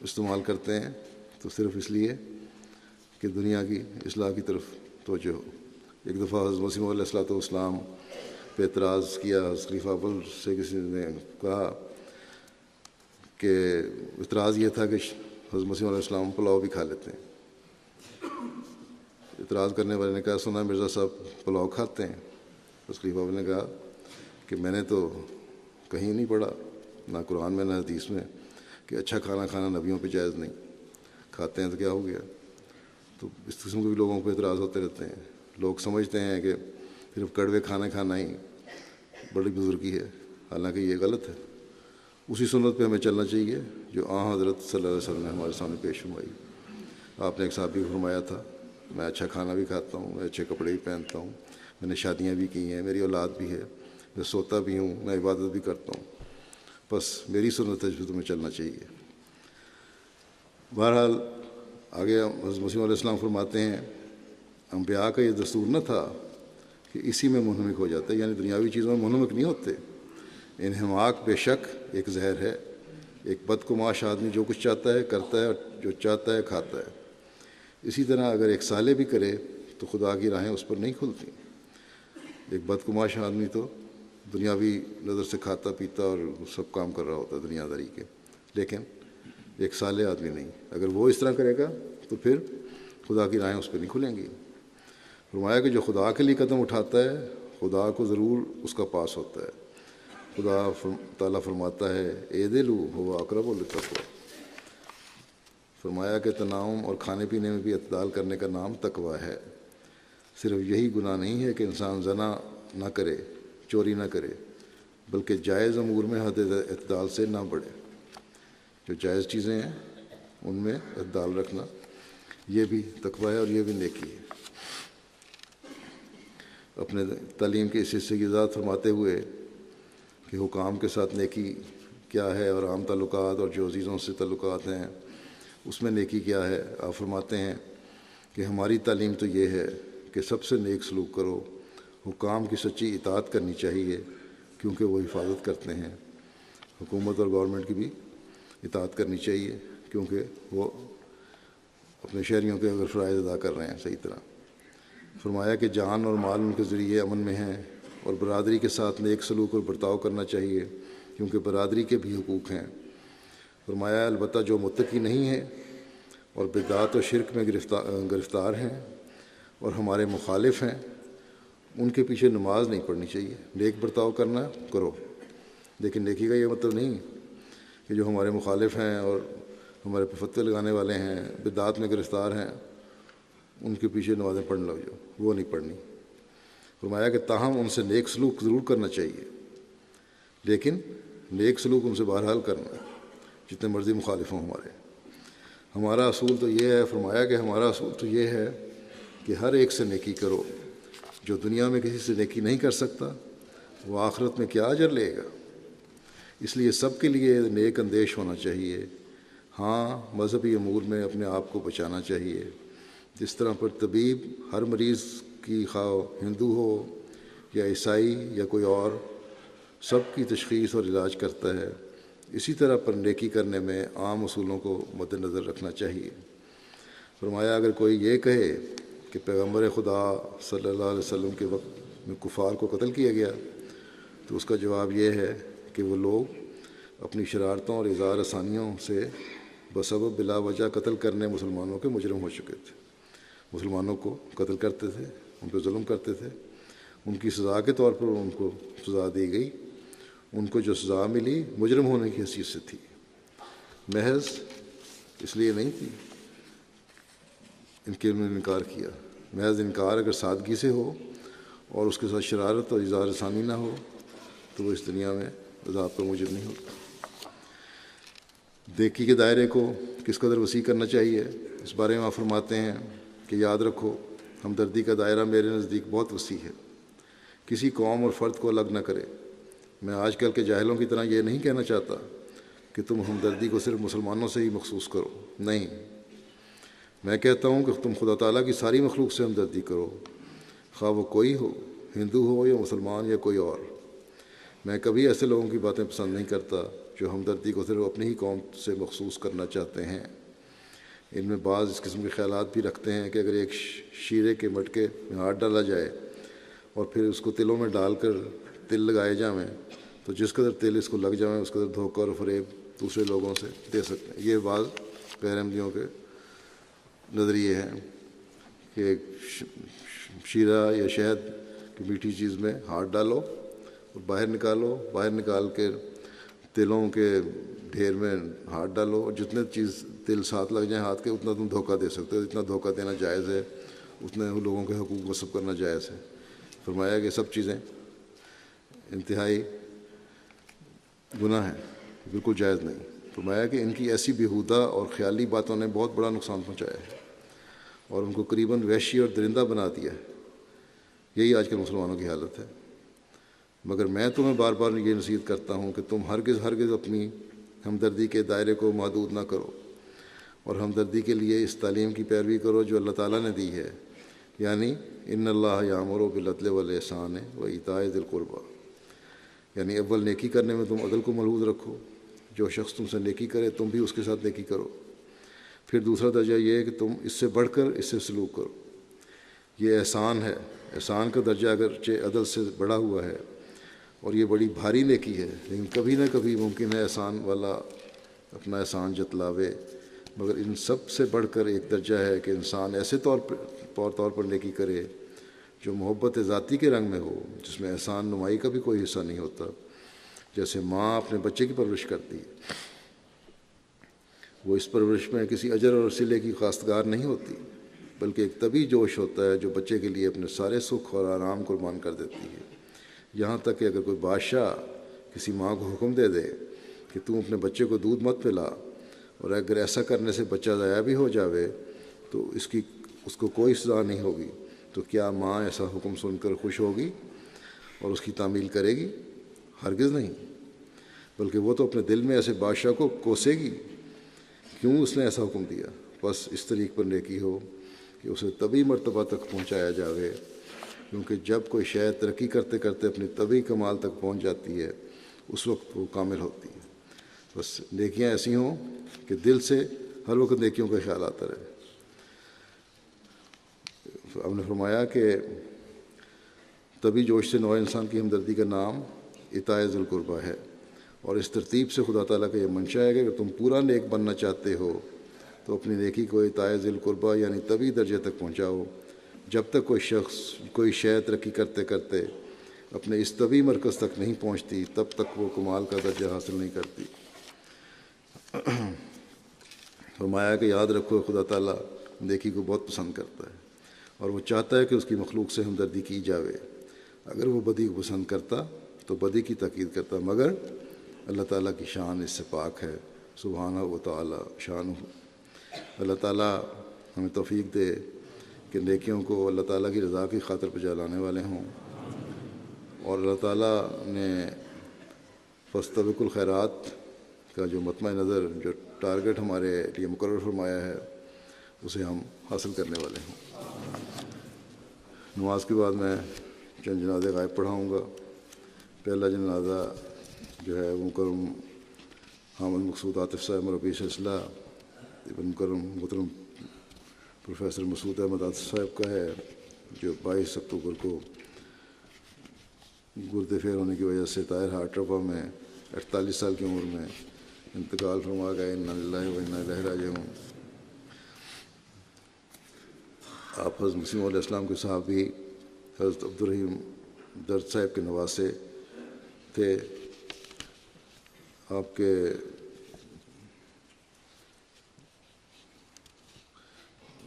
استعمال کرتے ہیں تو صرف اس لیے کہ دنیا کی اصلاح کی طرف توجہ ہو۔ ایک دفعہ حضرت مسیح علیہ الصلوۃ والسلام پہ اعتراض کیا، حضرت خلیفہ اول سے کسی نے کہا کہ اعتراض یہ تھا کہ حضرت مسیح علیہ السلام پلاؤ بھی کھا لیتے ہیں۔ اعتراض کرنے والے نے کہا سنا مرزا صاحب پلاؤ کھاتے ہیں؟ حضرت خلیفہ اول نے کہا کہ میں نے تو کہیں نہیں پڑھا، نہ قرآن میں نہ حدیث میں، کہ اچھا کھانا کھانا نبیوں پہ جائز نہیں، کھاتے ہیں تو کیا ہو گیا؟ تو اس قسم کے بھی لوگوں کو اعتراض ہوتے رہتے ہیں۔ لوگ سمجھتے ہیں کہ صرف کڑوے کھانا کھانا ہی بڑی بزرگی ہے، حالانکہ یہ غلط ہے۔ اسی سنت پہ ہمیں چلنا چاہیے جو حضرت صلی اللہ علیہ وسلم نے ہمارے سامنے پیش فرمائی۔ آپ نے ایک صحابی کو فرمایا تھا میں اچھا کھانا بھی کھاتا ہوں، میں اچھے کپڑے بھی پہنتا ہوں، میں نے شادیاں بھی کی ہیں، میری اولاد بھی ہے، میں سوتا بھی ہوں، میں عبادت بھی کرتا ہوں، بس میری سنت ہے جو تمہیں چلنا چاہیے۔ بہرحال آگے حضرت مسیح علیہ السلام فرماتے ہیں انبیاء کا یہ دستور نہ تھا کہ اسی میں منہمک ہو جاتا ہے، یعنی دنیاوی چیزوں میں منہمک نہیں ہوتے۔ انہماک بے شک ایک زہر ہے، ایک بدگماش آدمی جو کچھ چاہتا ہے کرتا ہے اور جو چاہتا ہے کھاتا ہے۔ اسی طرح اگر ایک صالح بھی کرے تو خدا کی راہیں اس پر نہیں کھلتی۔ ایک بدگماش آدمی تو دنیاوی نظر سے کھاتا پیتا اور سب کام کر رہا ہوتا ہے دنیا داری کے، لیکن ایک صالح آدمی نہیں۔ اگر وہ اس طرح کرے گا تو پھر خدا کی راہیں اس پہ نہیں کھلیں گی۔ فرمایا کہ جو خدا کے لیے قدم اٹھاتا ہے خدا کو ضرور اس کا پاس ہوتا ہے۔ خدا تعالیٰ فرماتا ہے اعدلوا هو اقرب للتقوی۔ فرمایا کہ تناؤم اور کھانے پینے میں بھی اعتدال کرنے کا نام تقویٰ ہے۔ صرف یہی گناہ نہیں ہے کہ انسان زنا نہ کرے، چوری نہ کرے، بلکہ جائز امور میں حد اعتدال سے نہ بڑھے۔ جو جائز چیزیں ہیں ان میں اعتدال رکھنا یہ بھی تقویٰ ہے اور یہ بھی نیکی ہے۔ اپنے تعلیم کے اس حصے کی وضاحت فرماتے ہوئے کہ حکام کے ساتھ نیکی کیا ہے اور عام تعلقات اور جو عزیزوں سے تعلقات ہیں اس میں نیکی کیا ہے، آپ فرماتے ہیں کہ ہماری تعلیم تو یہ ہے کہ سب سے نیک سلوک کرو، حکام کی سچی اطاعت کرنی چاہیے کیونکہ وہ حفاظت کرتے ہیں، حکومت اور گورنمنٹ کی بھی اطاعت کرنی چاہیے کیونکہ وہ اپنے شہریوں کے اگر فرائض ادا کر رہے ہیں صحیح طرح۔ فرمایا کہ جان اور مال ان کے ذریعے امن میں ہیں، اور برادری کے ساتھ نیک سلوک اور برتاؤ کرنا چاہیے کیونکہ برادری کے بھی حقوق ہیں۔ فرمایا البتہ جو متقی نہیں ہے اور بدعات و شرک میں گرفتار ہیں اور ہمارے مخالف ہیں ان کے پیچھے نماز نہیں پڑھنی چاہیے۔ نیک برتاؤ کرنا کرو، لیکن نیکی کا یہ مطلب نہیں کہ جو ہمارے مخالف ہیں اور ہمارے پہ فتوے لگانے والے ہیں، بدعات میں گرفتار ہیں، ان کے پیچھے نمازیں پڑھنے لگ جاؤ، وہ نہیں پڑھنی۔ فرمایا کہ تاہم ان سے نیک سلوک ضرور کرنا چاہیے، لیکن نیک سلوک ان سے بہرحال کرنا ہے جتنے مرضی مخالف ہوں ہمارا اصول تو یہ ہے۔ فرمایا کہ ہمارا اصول تو یہ ہے کہ ہر ایک سے نیکی کرو، جو دنیا میں کسی سے نیکی نہیں کر سکتا وہ آخرت میں کیا اجر لے گا۔ اس لیے سب کے لیے نیک اندیش ہونا چاہیے۔ ہاں، مذہبی امور میں اپنے آپ کو بچانا چاہیے، جس طرح پر طبیب ہر مریض کی خواہ ہندو ہو یا عیسائی یا کوئی اور سب کی تشخیص اور علاج کرتا ہے، اسی طرح پر نیکی کرنے میں عام اصولوں کو مد نظر رکھنا چاہیے۔ فرمایا اگر کوئی یہ کہے کہ پیغمبر خدا صلی اللہ علیہ وسلم کے وقت میں کفار کو قتل کیا گیا تو اس کا جواب یہ ہے کہ وہ لوگ اپنی شرارتوں اور اظہار آسانیوں سے بسبب بلا وجہ قتل کرنے مسلمانوں کے مجرم ہو چکے تھے۔ مسلمانوں کو قتل کرتے تھے، ان پہ ظلم کرتے تھے، ان کی سزا کے طور پر ان کو سزا دی گئی، ان کو جو سزا ملی مجرم ہونے کی حیثیت سے تھی، محض اس لیے نہیں تھی ان کے انہوں نے انکار کیا۔ محض انکار اگر سادگی سے ہو اور اس کے ساتھ شرارت اور اظہار ثانی نہ ہو تو وہ اس دنیا میں عذاب پر مجرم نہیں ہوتا۔ نیکی کے دائرے کو کس قدر وسیع کرنا چاہیے اس بارے میں آپ فرماتے ہیں کہ یاد رکھو ہمدردی کا دائرہ میرے نزدیک بہت وسیع ہے، کسی قوم اور فرد کو الگ نہ کرے۔ میں آج کل کے جاہلوں کی طرح یہ نہیں کہنا چاہتا کہ تم ہمدردی کو صرف مسلمانوں سے ہی مخصوص کرو، نہیں، میں کہتا ہوں کہ تم خدا تعالیٰ کی ساری مخلوق سے ہمدردی کرو، خواہ وہ کوئی ہو، ہندو ہو یا مسلمان یا کوئی اور۔ میں کبھی ایسے لوگوں کی باتیں پسند نہیں کرتا جو ہمدردی کو صرف اپنی ہی قوم سے مخصوص کرنا چاہتے ہیں۔ ان میں بعض اس قسم کے خیالات بھی رکھتے ہیں کہ اگر ایک شیرے کے مٹکے میں ہاتھ ڈالا جائے اور پھر اس کو تلوں میں ڈال کر تل لگائے جائیں تو جس قدر تل اس کو لگ جائیں اس قدر دھوکہ اور فریب دوسرے لوگوں سے دے سکتے ہیں۔ یہ بعض غیر احمدیوں کے نظریے ہیں کہ شیرہ یا شہد کی میٹھی چیز میں ہاتھ ڈالو اور باہر نکالو، باہر نکال کے تلوں کے ڈھیر میں ہاتھ ڈالو اور جتنے چیز تل ساتھ لگ جائیں ہاتھ کے اتنا تم دھوکہ دے سکتے ہو، اتنا دھوکہ دینا جائز ہے، اتنے لوگوں کے حقوق غصب کرنا جائز ہے۔ فرمایا کہ سب چیزیں انتہائی گناہ ہیں، بالکل جائز نہیں۔ فرمایا کہ ان کی ایسی بیہودہ اور خیالی باتوں نے بہت بڑا نقصان پہنچایا ہے اور ان کو قریباً وحشی اور درندہ بنا دیا ہے۔ یہی آج کل مسلمانوں کی حالت ہے۔ مگر میں تمہیں بار بار یہ نصیحت کرتا ہوں کہ تم ہرگز اپنی ہمدردی کے دائرے کو محدود نہ کرو اور ہمدردی کے لیے اس تعلیم کی پیروی کرو جو اللہ تعالیٰ نے دی ہے، یعنی ان اللہ یامر بالعدل والاحسان وایتاء ذی القربی، یعنی اول نیکی کرنے میں تم عدل کو ملحوظ رکھو، جو شخص تم سے نیکی کرے تم بھی اس کے ساتھ نیکی کرو۔ پھر دوسرا درجہ یہ ہے کہ تم اس سے بڑھ کر اس سے سلوک کرو، یہ احسان ہے۔ احسان کا درجہ اگرچہ عدل سے بڑھا ہوا ہے اور یہ بڑی بھاری نیکی ہے، لیکن کبھی نہ کبھی ممکن ہے احسان والا اپنا احسان جتلاوے، مگر ان سب سے بڑھ کر ایک درجہ ہے کہ انسان ایسے طور پر نیکی کرے جو محبت ذاتی کے رنگ میں ہو، جس میں احسان نمائی کا بھی کوئی حصہ نہیں ہوتا، جیسے ماں اپنے بچے کی پرورش کرتی ہے۔ وہ اس پرورش میں کسی اجر اور وسیلے کی خواستگار نہیں ہوتی، بلکہ ایک طبی جوش ہوتا ہے جو بچے کے لیے اپنے سارے سکھ اور آرام قربان کر دیتی ہے۔ یہاں تک کہ اگر کوئی بادشاہ کسی ماں کو حکم دے دے کہ تم اپنے بچے کو دودھ مت پلا، اور اگر ایسا کرنے سے بچہ ضائع بھی ہو جاوے تو اس کو کوئی سزا نہیں ہوگی، تو کیا ماں ایسا حکم سن کر خوش ہوگی اور اس کی تعمیل کرے گی؟ ہرگز نہیں، بلکہ وہ تو اپنے دل میں ایسے بادشاہ کو کوسے گی، کیوں اس نے ایسا حکم دیا؟ بس اس طریق پر نیکی ہو کہ اسے طبی مرتبہ تک پہنچایا جاوے، کیونکہ جب کوئی شے ترقی کرتے کرتے اپنی طبی کمال تک پہنچ جاتی ہے اس وقت وہ کامل ہوتی ہے۔ بس نیکیاں ایسی ہوں کہ دل سے ہر وقت نیکیوں کا خیال آتا رہے۔ ہم نے فرمایا کہ طبی جوش سے نوع انسان کی ہمدردی کا نام اطاعت ذی القربیٰ ہے، اور اس ترتیب سے خدا تعالیٰ کا یہ منشا ہے کہ اگر تم پورا نیک بننا چاہتے ہو تو اپنی نیکی کو اطاعت ذی القربیٰ یعنی طبی درجے تک پہنچاؤ۔ جب تک کوئی شے ترقی کرتے کرتے اپنے اس طبی مرکز تک نہیں پہنچتی تب تک وہ کمال کا درجہ حاصل نہیں کرتی۔ فرمایا کہ یاد رکھو خدا تعالیٰ نیکی کو بہت پسند کرتا ہے، اور وہ چاہتا ہے کہ اس کی مخلوق سے ہمدردی کی جاوے۔ اگر وہ بدی کو پسند کرتا تو بدی کی تاکید کرتا، مگر اللہ تعالیٰ کی شان اس سے پاک ہے، سبحانہ و تعالیٰ شان۔ اللہ تعالیٰ ہمیں توفیق دے کہ نیکیوں کو اللہ تعالیٰ کی رضا کی خاطر پہ جلانے والے ہوں، اور اللہ تعالیٰ نے فاستبقوا الخیرات کا جو مطمع نظر، جو ٹارگٹ ہمارے لیے مقرر فرمایا ہے، اسے ہم حاصل کرنے والے ہوں۔ نماز کے بعد میں چند جنازے غائب پڑھاؤں گا۔ پہلا جنازہ جو ہے وہ مکرم حامد مقصود عاطف صاحب مربی سلسلہ محترم پروفیسر مسعود احمد عاطف صاحب کا ہے، جو 22 اکتوبر کو گردے فیل ہونے کی وجہ سے طاہر ہارٹ رفع میں 48 سال کی عمر میں انتقال فرما گئے۔ انا للہ و انا الیہ راجعون۔ آپ حضرت مسیح علیہ السلام کے صحابی حضرت عبدالرحیم درد صاحب کے نواسے تھے۔ آپ کے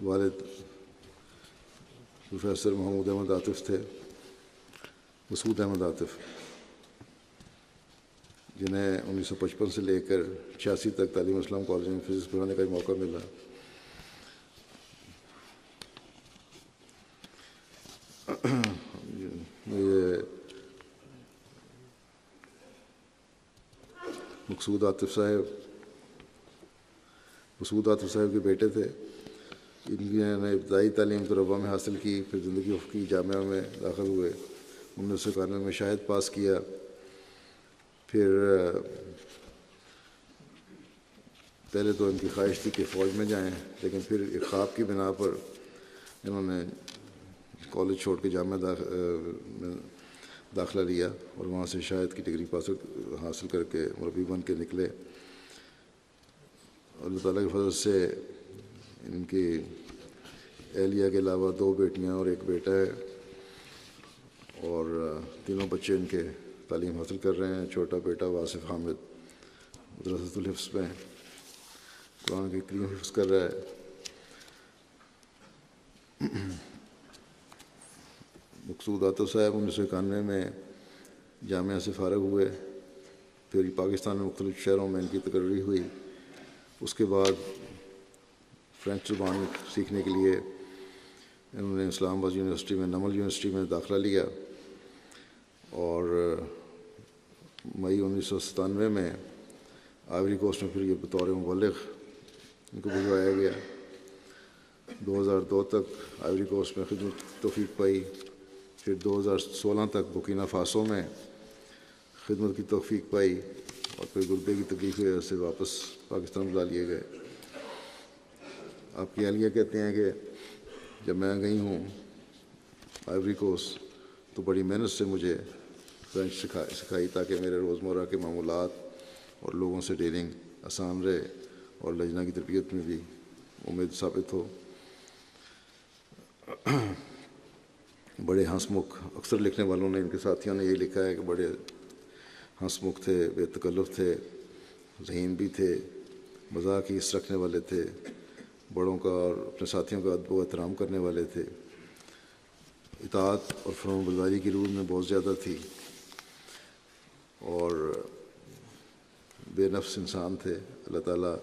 والد پروفیسر محمود احمد عاطف تھے، مسعود احمد عاطف، جنہیں 1955 سے لے کر 86 تک تعلیم اسلام کالج میں فزکس پڑھانے کا موقع ملا۔ یہ مسعود عاطف صاحب کے بیٹے تھے۔ انہوں نے ابتدائی تعلیم تو ربا میں حاصل کی، پھر زندگی افقی جامعہ میں داخل ہوئے، 1991 میں شاہد پاس کیا، پھر پہلے تو ان کی خواہش تھی کہ فوج میں جائیں، لیکن پھر ایک خواب کی بنا پر انہوں نے کالج چھوڑ کے جامعہ میں داخلہ لیا، اور وہاں سے شاہد کی ڈگری حاصل کر کے مربی بن کے نکلے۔ اللہ تعالیٰ کے فضل سے ان کی اہلیہ کے علاوہ 2 بیٹیاں اور 1 بیٹا ہے، اور تینوں بچے ان کے تعلیم حاصل کر رہے ہیں۔ چھوٹا بیٹا واصف حامد مدرسۃ الحفظ میں قرآن کی کریم حفظ کر رہا ہے۔ مقصود عاطف صاحب 1991 میں جامعہ سے فارغ ہوئے، پھر پاکستان میں مختلف شہروں میں ان کی تقرری ہوئی۔ اس کے بعد فرینچ زبان سیکھنے کے لیے انہوں نے اسلام آباد یونیورسٹی میں نمل یونیورسٹی میں داخلہ لیا، اور مئی 1997 میں آئیوری کوسٹ میں پھر یہ بطور مبلغ ان کو بھجوایا گیا۔ 2002 تک آئیوری کوسٹ میں خدمت توفیق پائی، پھر 2016 تک بورکینا فاسو میں خدمت کی توفیق پائی، اور پھر گردے کی تکلیف کی وجہ سے واپس پاکستان بلا لیے گئے۔ آپ کی اہلیہ کہتے ہیں کہ جب میں گئی ہوں آئیوری کوسٹ تو بڑی محنت سے مجھے فرینچ سکھائی تاکہ میرے روزمرہ کے معمولات اور لوگوں سے ڈیلنگ آسان رہے، اور لجنہ کی تربیت میں بھی امید ثابت ہو۔ بڑے ہنس مکھ، اکثر لکھنے والوں نے، ان کے ساتھیوں نے یہ لکھا ہے کہ بڑے ہنس مکھ تھے، بے تکلف تھے، ذہین بھی تھے، مزاح کی حص رکھنے والے تھے، بڑوں کا اور اپنے ساتھیوں کا ادب و احترام کرنے والے تھے، اطاعت اور فرمان برداری کی روح میں بہت زیادہ تھی، اور بے نفس انسان تھے۔ اللہ تعالیٰ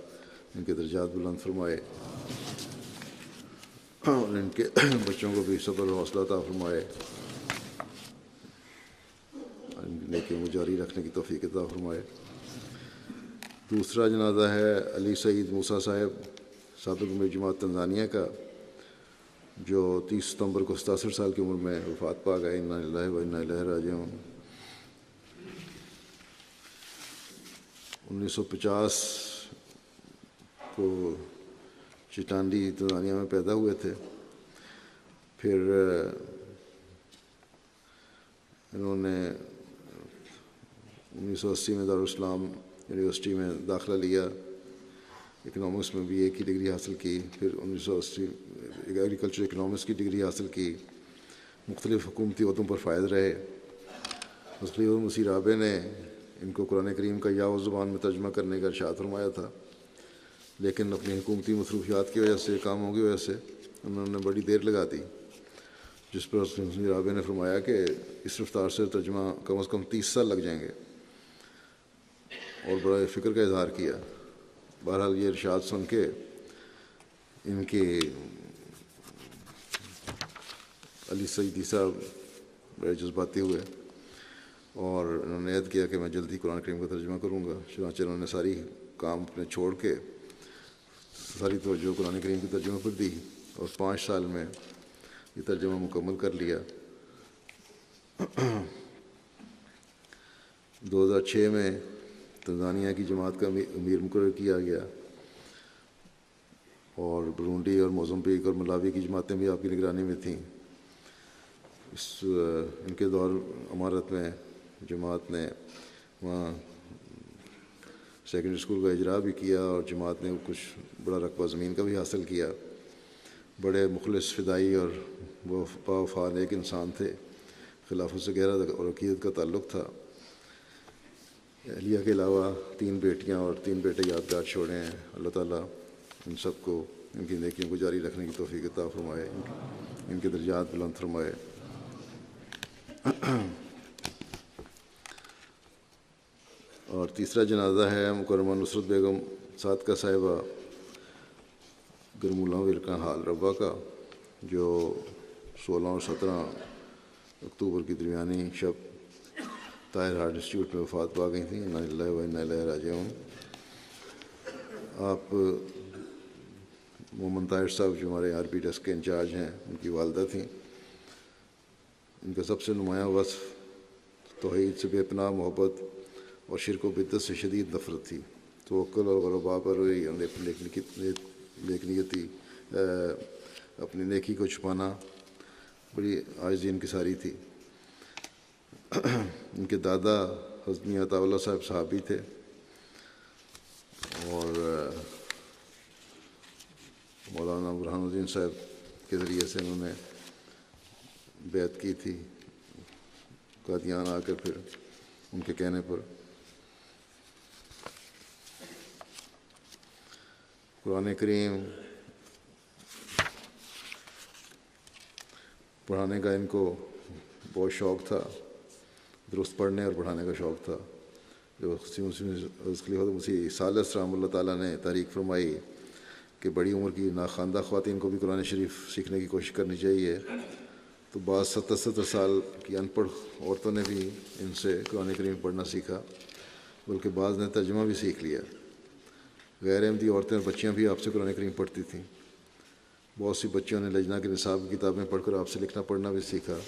ان کے درجات بلند فرمائے اور ان کے بچوں کو بھی صبر و حوصلہ عطا فرمائے، ان کی نیکیوں کو جاری رکھنے کی توفیق عطا فرمائے۔ دوسرا جنازہ ہے علی سعید موسیٰ صاحب، سابق امیر جماعت تنزانیہ کا، جو 30 ستمبر کو 67 سال کی عمر میں وفات پا گئے۔ انا للہ و انا الیہ راجعون۔ 1950 کو چٹانڈی تنزانیہ میں پیدا ہوئے تھے، پھر انہوں نے 1980 میں دارالاسلام یونیورسٹی میں داخلہ لیا، اکنامکس میں BA کی ڈگری حاصل کی، پھر 1980 ایگریکلچر اکنامکس کی ڈگری حاصل کی، مختلف حکومتی عہدوں پر فائز رہے۔ حضرت مسیح رابع نے ان کو قرآن کریم کا یاؤ زبان میں ترجمہ کرنے کا ارشاد فرمایا تھا، لیکن اپنی حکومتی مصروفیات کی وجہ سے، کاموں کی وجہ سے انہوں نے بڑی دیر لگا دی، جس پر حضرت مسیح رابع نے فرمایا کہ اس رفتار سے ترجمہ کم از کم 30 سال لگ جائیں گے، اور بڑا فکر کا اظہار کیا۔ بہرحال یہ ارشاد سن کے ان کے علی سعیدی صاحب بڑے جذباتی ہوئے اور انہوں نے عہد کیا کہ میں جلدی قرآن کریم کا ترجمہ کروں گا۔ چنانچہ انہوں نے ساری کام اپنے چھوڑ کے ساری توجہ قرآن کریم کے ترجمہ پر دی، اور 5 سال میں یہ ترجمہ مکمل کر لیا۔ 2006 میں تنزانیہ کی جماعت کا امیر مقرر کیا گیا، اور برونڈی اور موزمبیق اور ملاوی کی جماعتیں بھی آپ کی نگرانی میں تھیں۔ ان کے دور امارت میں جماعت نے وہاں سیکنڈری اسکول کا اجرا بھی کیا، اور جماعت نے کچھ بڑا رقبہ زمین کا بھی حاصل کیا۔ بڑے مخلص، فدائی اور وفا نیک انسان تھے، خلافت سے گہرا اور عقیدت کا تعلق تھا۔ اہلیہ کے علاوہ 3 بیٹیاں اور 3 بیٹے یادگار چھوڑے ہیں۔ اللہ تعالیٰ ان سب کو ان کی نیکیوں کو جاری رکھنے کی توفیق عطا فرمائے، ان کے درجات بلند فرمائے۔ اور تیسرا جنازہ ہے مکرمہ نصرت بیگم صادقہ صاحبہ گرمولہ ورکا حال ربا کا، جو 16 اور 17 اکتوبر کی درمیانی شب طاہر ہارٹ انسٹیٹیوٹ میں وفات پا گئی تھیں۔ انا للہ و انا الیہ راجعون۔ آپ محمد طاہر صاحب جو ہمارے RP ڈیسک کے انچارج ہیں، ان کی والدہ تھیں۔ ان کا سب سے نمایاں وصف توحید سے بے پناہ محبت اور شرک و بدعت سے شدید نفرت تھی۔ توکل اور غرباء پر نیکنیتی، اپنی نیکی کو چھپانا، بڑی عاجزی انکساری تھی۔ ان کے دادا حضرت میاں عطا اللہ صاحب صحابی تھے، اور مولانا برہان الدین صاحب کے ذریعے سے انہوں نے بیعت کی تھی قادیان آ کر، پھر ان کے کہنے پر قرآن کریم پڑھانے کا ان کو بہت شوق تھا، درست پڑھنے اور پڑھانے کا شوق تھا۔ جو خلیفۃ مسیح ثالث رحمہ اللہ تعالیٰ نے تحریک فرمائی کہ بڑی عمر کی ناخواندہ خواتین کو بھی قرآن شریف سیکھنے کی کوشش کرنی چاہیے، تو بعض 70 سال کی ان پڑھ عورتوں نے بھی ان سے قرآن کریم پڑھنا سیکھا، بلکہ بعض نے ترجمہ بھی سیکھ لیا۔ غیر احمدی عورتیں اور بچیاں بھی آپ سے قرآن کریم پڑھتی تھیں۔ بہت سی بچیوں نے لجنہ کے نصاب کی کتابیں پڑھ کر آپ سے لکھنا پڑھنا بھی سیکھا۔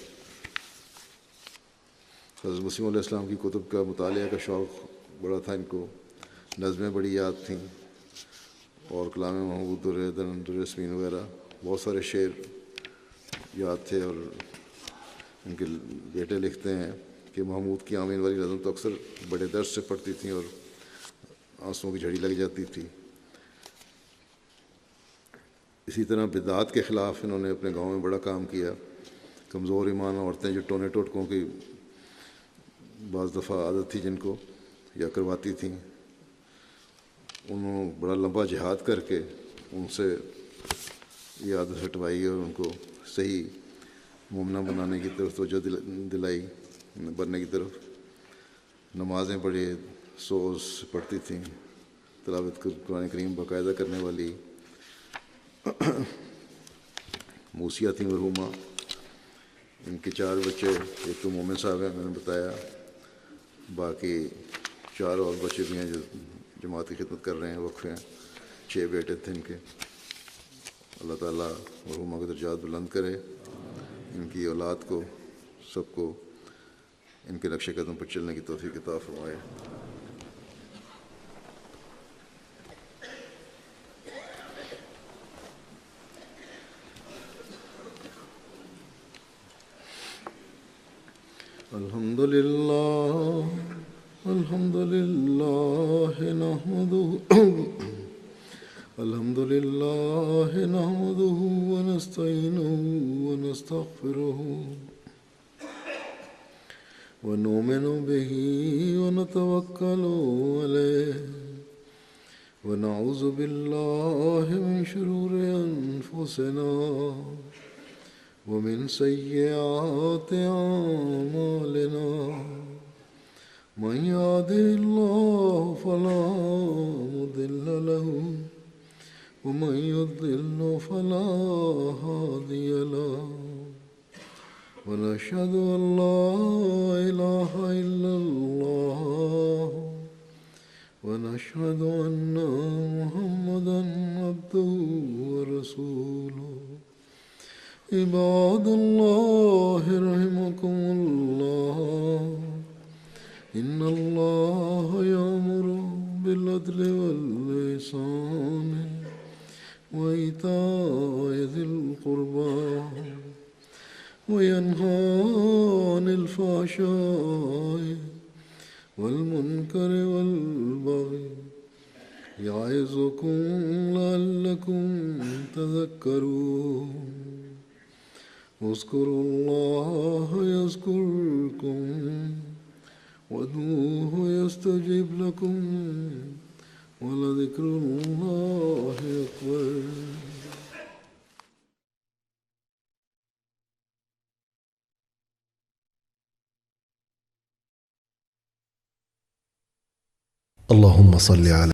حضرت مسیم علیہ السلام کی کتب کا مطالعہ کا شوق بڑا تھا ان کو۔ نظمیں بڑی یاد تھیں، اور کلام محمود، در یاسمین وغیرہ بہت سارے شعر یاد تھے۔ اور ان کے بیٹے لکھتے ہیں کہ محمود کی آمین والی نظم تو اکثر بڑے درد سے پڑھتی تھیں اور آنسوؤں کی جھڑی لگ جاتی تھی۔ اسی طرح بدعات کے خلاف انہوں نے اپنے گاؤں میں بڑا کام کیا۔ کمزور ایمان عورتیں جو ٹونے ٹوٹکوں کی بعض دفعہ عادت تھی جن کو، یا کرواتی تھیں، انہوں نے بڑا لمبا جہاد کر کے ان سے یہ عادت ہٹوائی اور ان کو صحیح مومنہ بنانے کی طرف توجہ دلائی بننے کی طرف. نمازیں بڑے سوز پڑھتی تھیں، تلاوت قرآن کریم باقاعدہ کرنے والی موسیہ تھیں مرحومہ. ان کے 4 بچے، ایک تو مومن صاحب ہیں میں نے بتایا، باقی 4 اور بچے بھی ہیں جو جماعت کی خدمت کر رہے ہیں، وقف ہیں. 6 بیٹے تھے ان کے. اللہ تعالیٰ مرحومہ کے درجات بلند کرے، ان کی اولاد کو سب کو ان کے نقش قدم پر چلنے کی توفیق عطا فرمائے. الحمد لله نحمده ونستعينه ونستغفره ونؤمن به ونتوكل عليه ونعوذ بالله من شرور أنفسنا ومن سيئات أعمالنا. من يهده الله فلا مضل له ومن يضلل فلا هادي له. ونشهد أن لا إله إلا الله ونشهد أن محمدا عبده ورسوله. عباد الله رحمكم الله، إن الله يأمر بالعدل والإحسان وإيتاء ذي القربى وينهى عن الفحشاء والمنكر والبغي يعظكم لعلكم تذكرون. اذكروا الله يذكركم وادعوه يستجب لكم ولذكر الله أكبر. اللهم صل على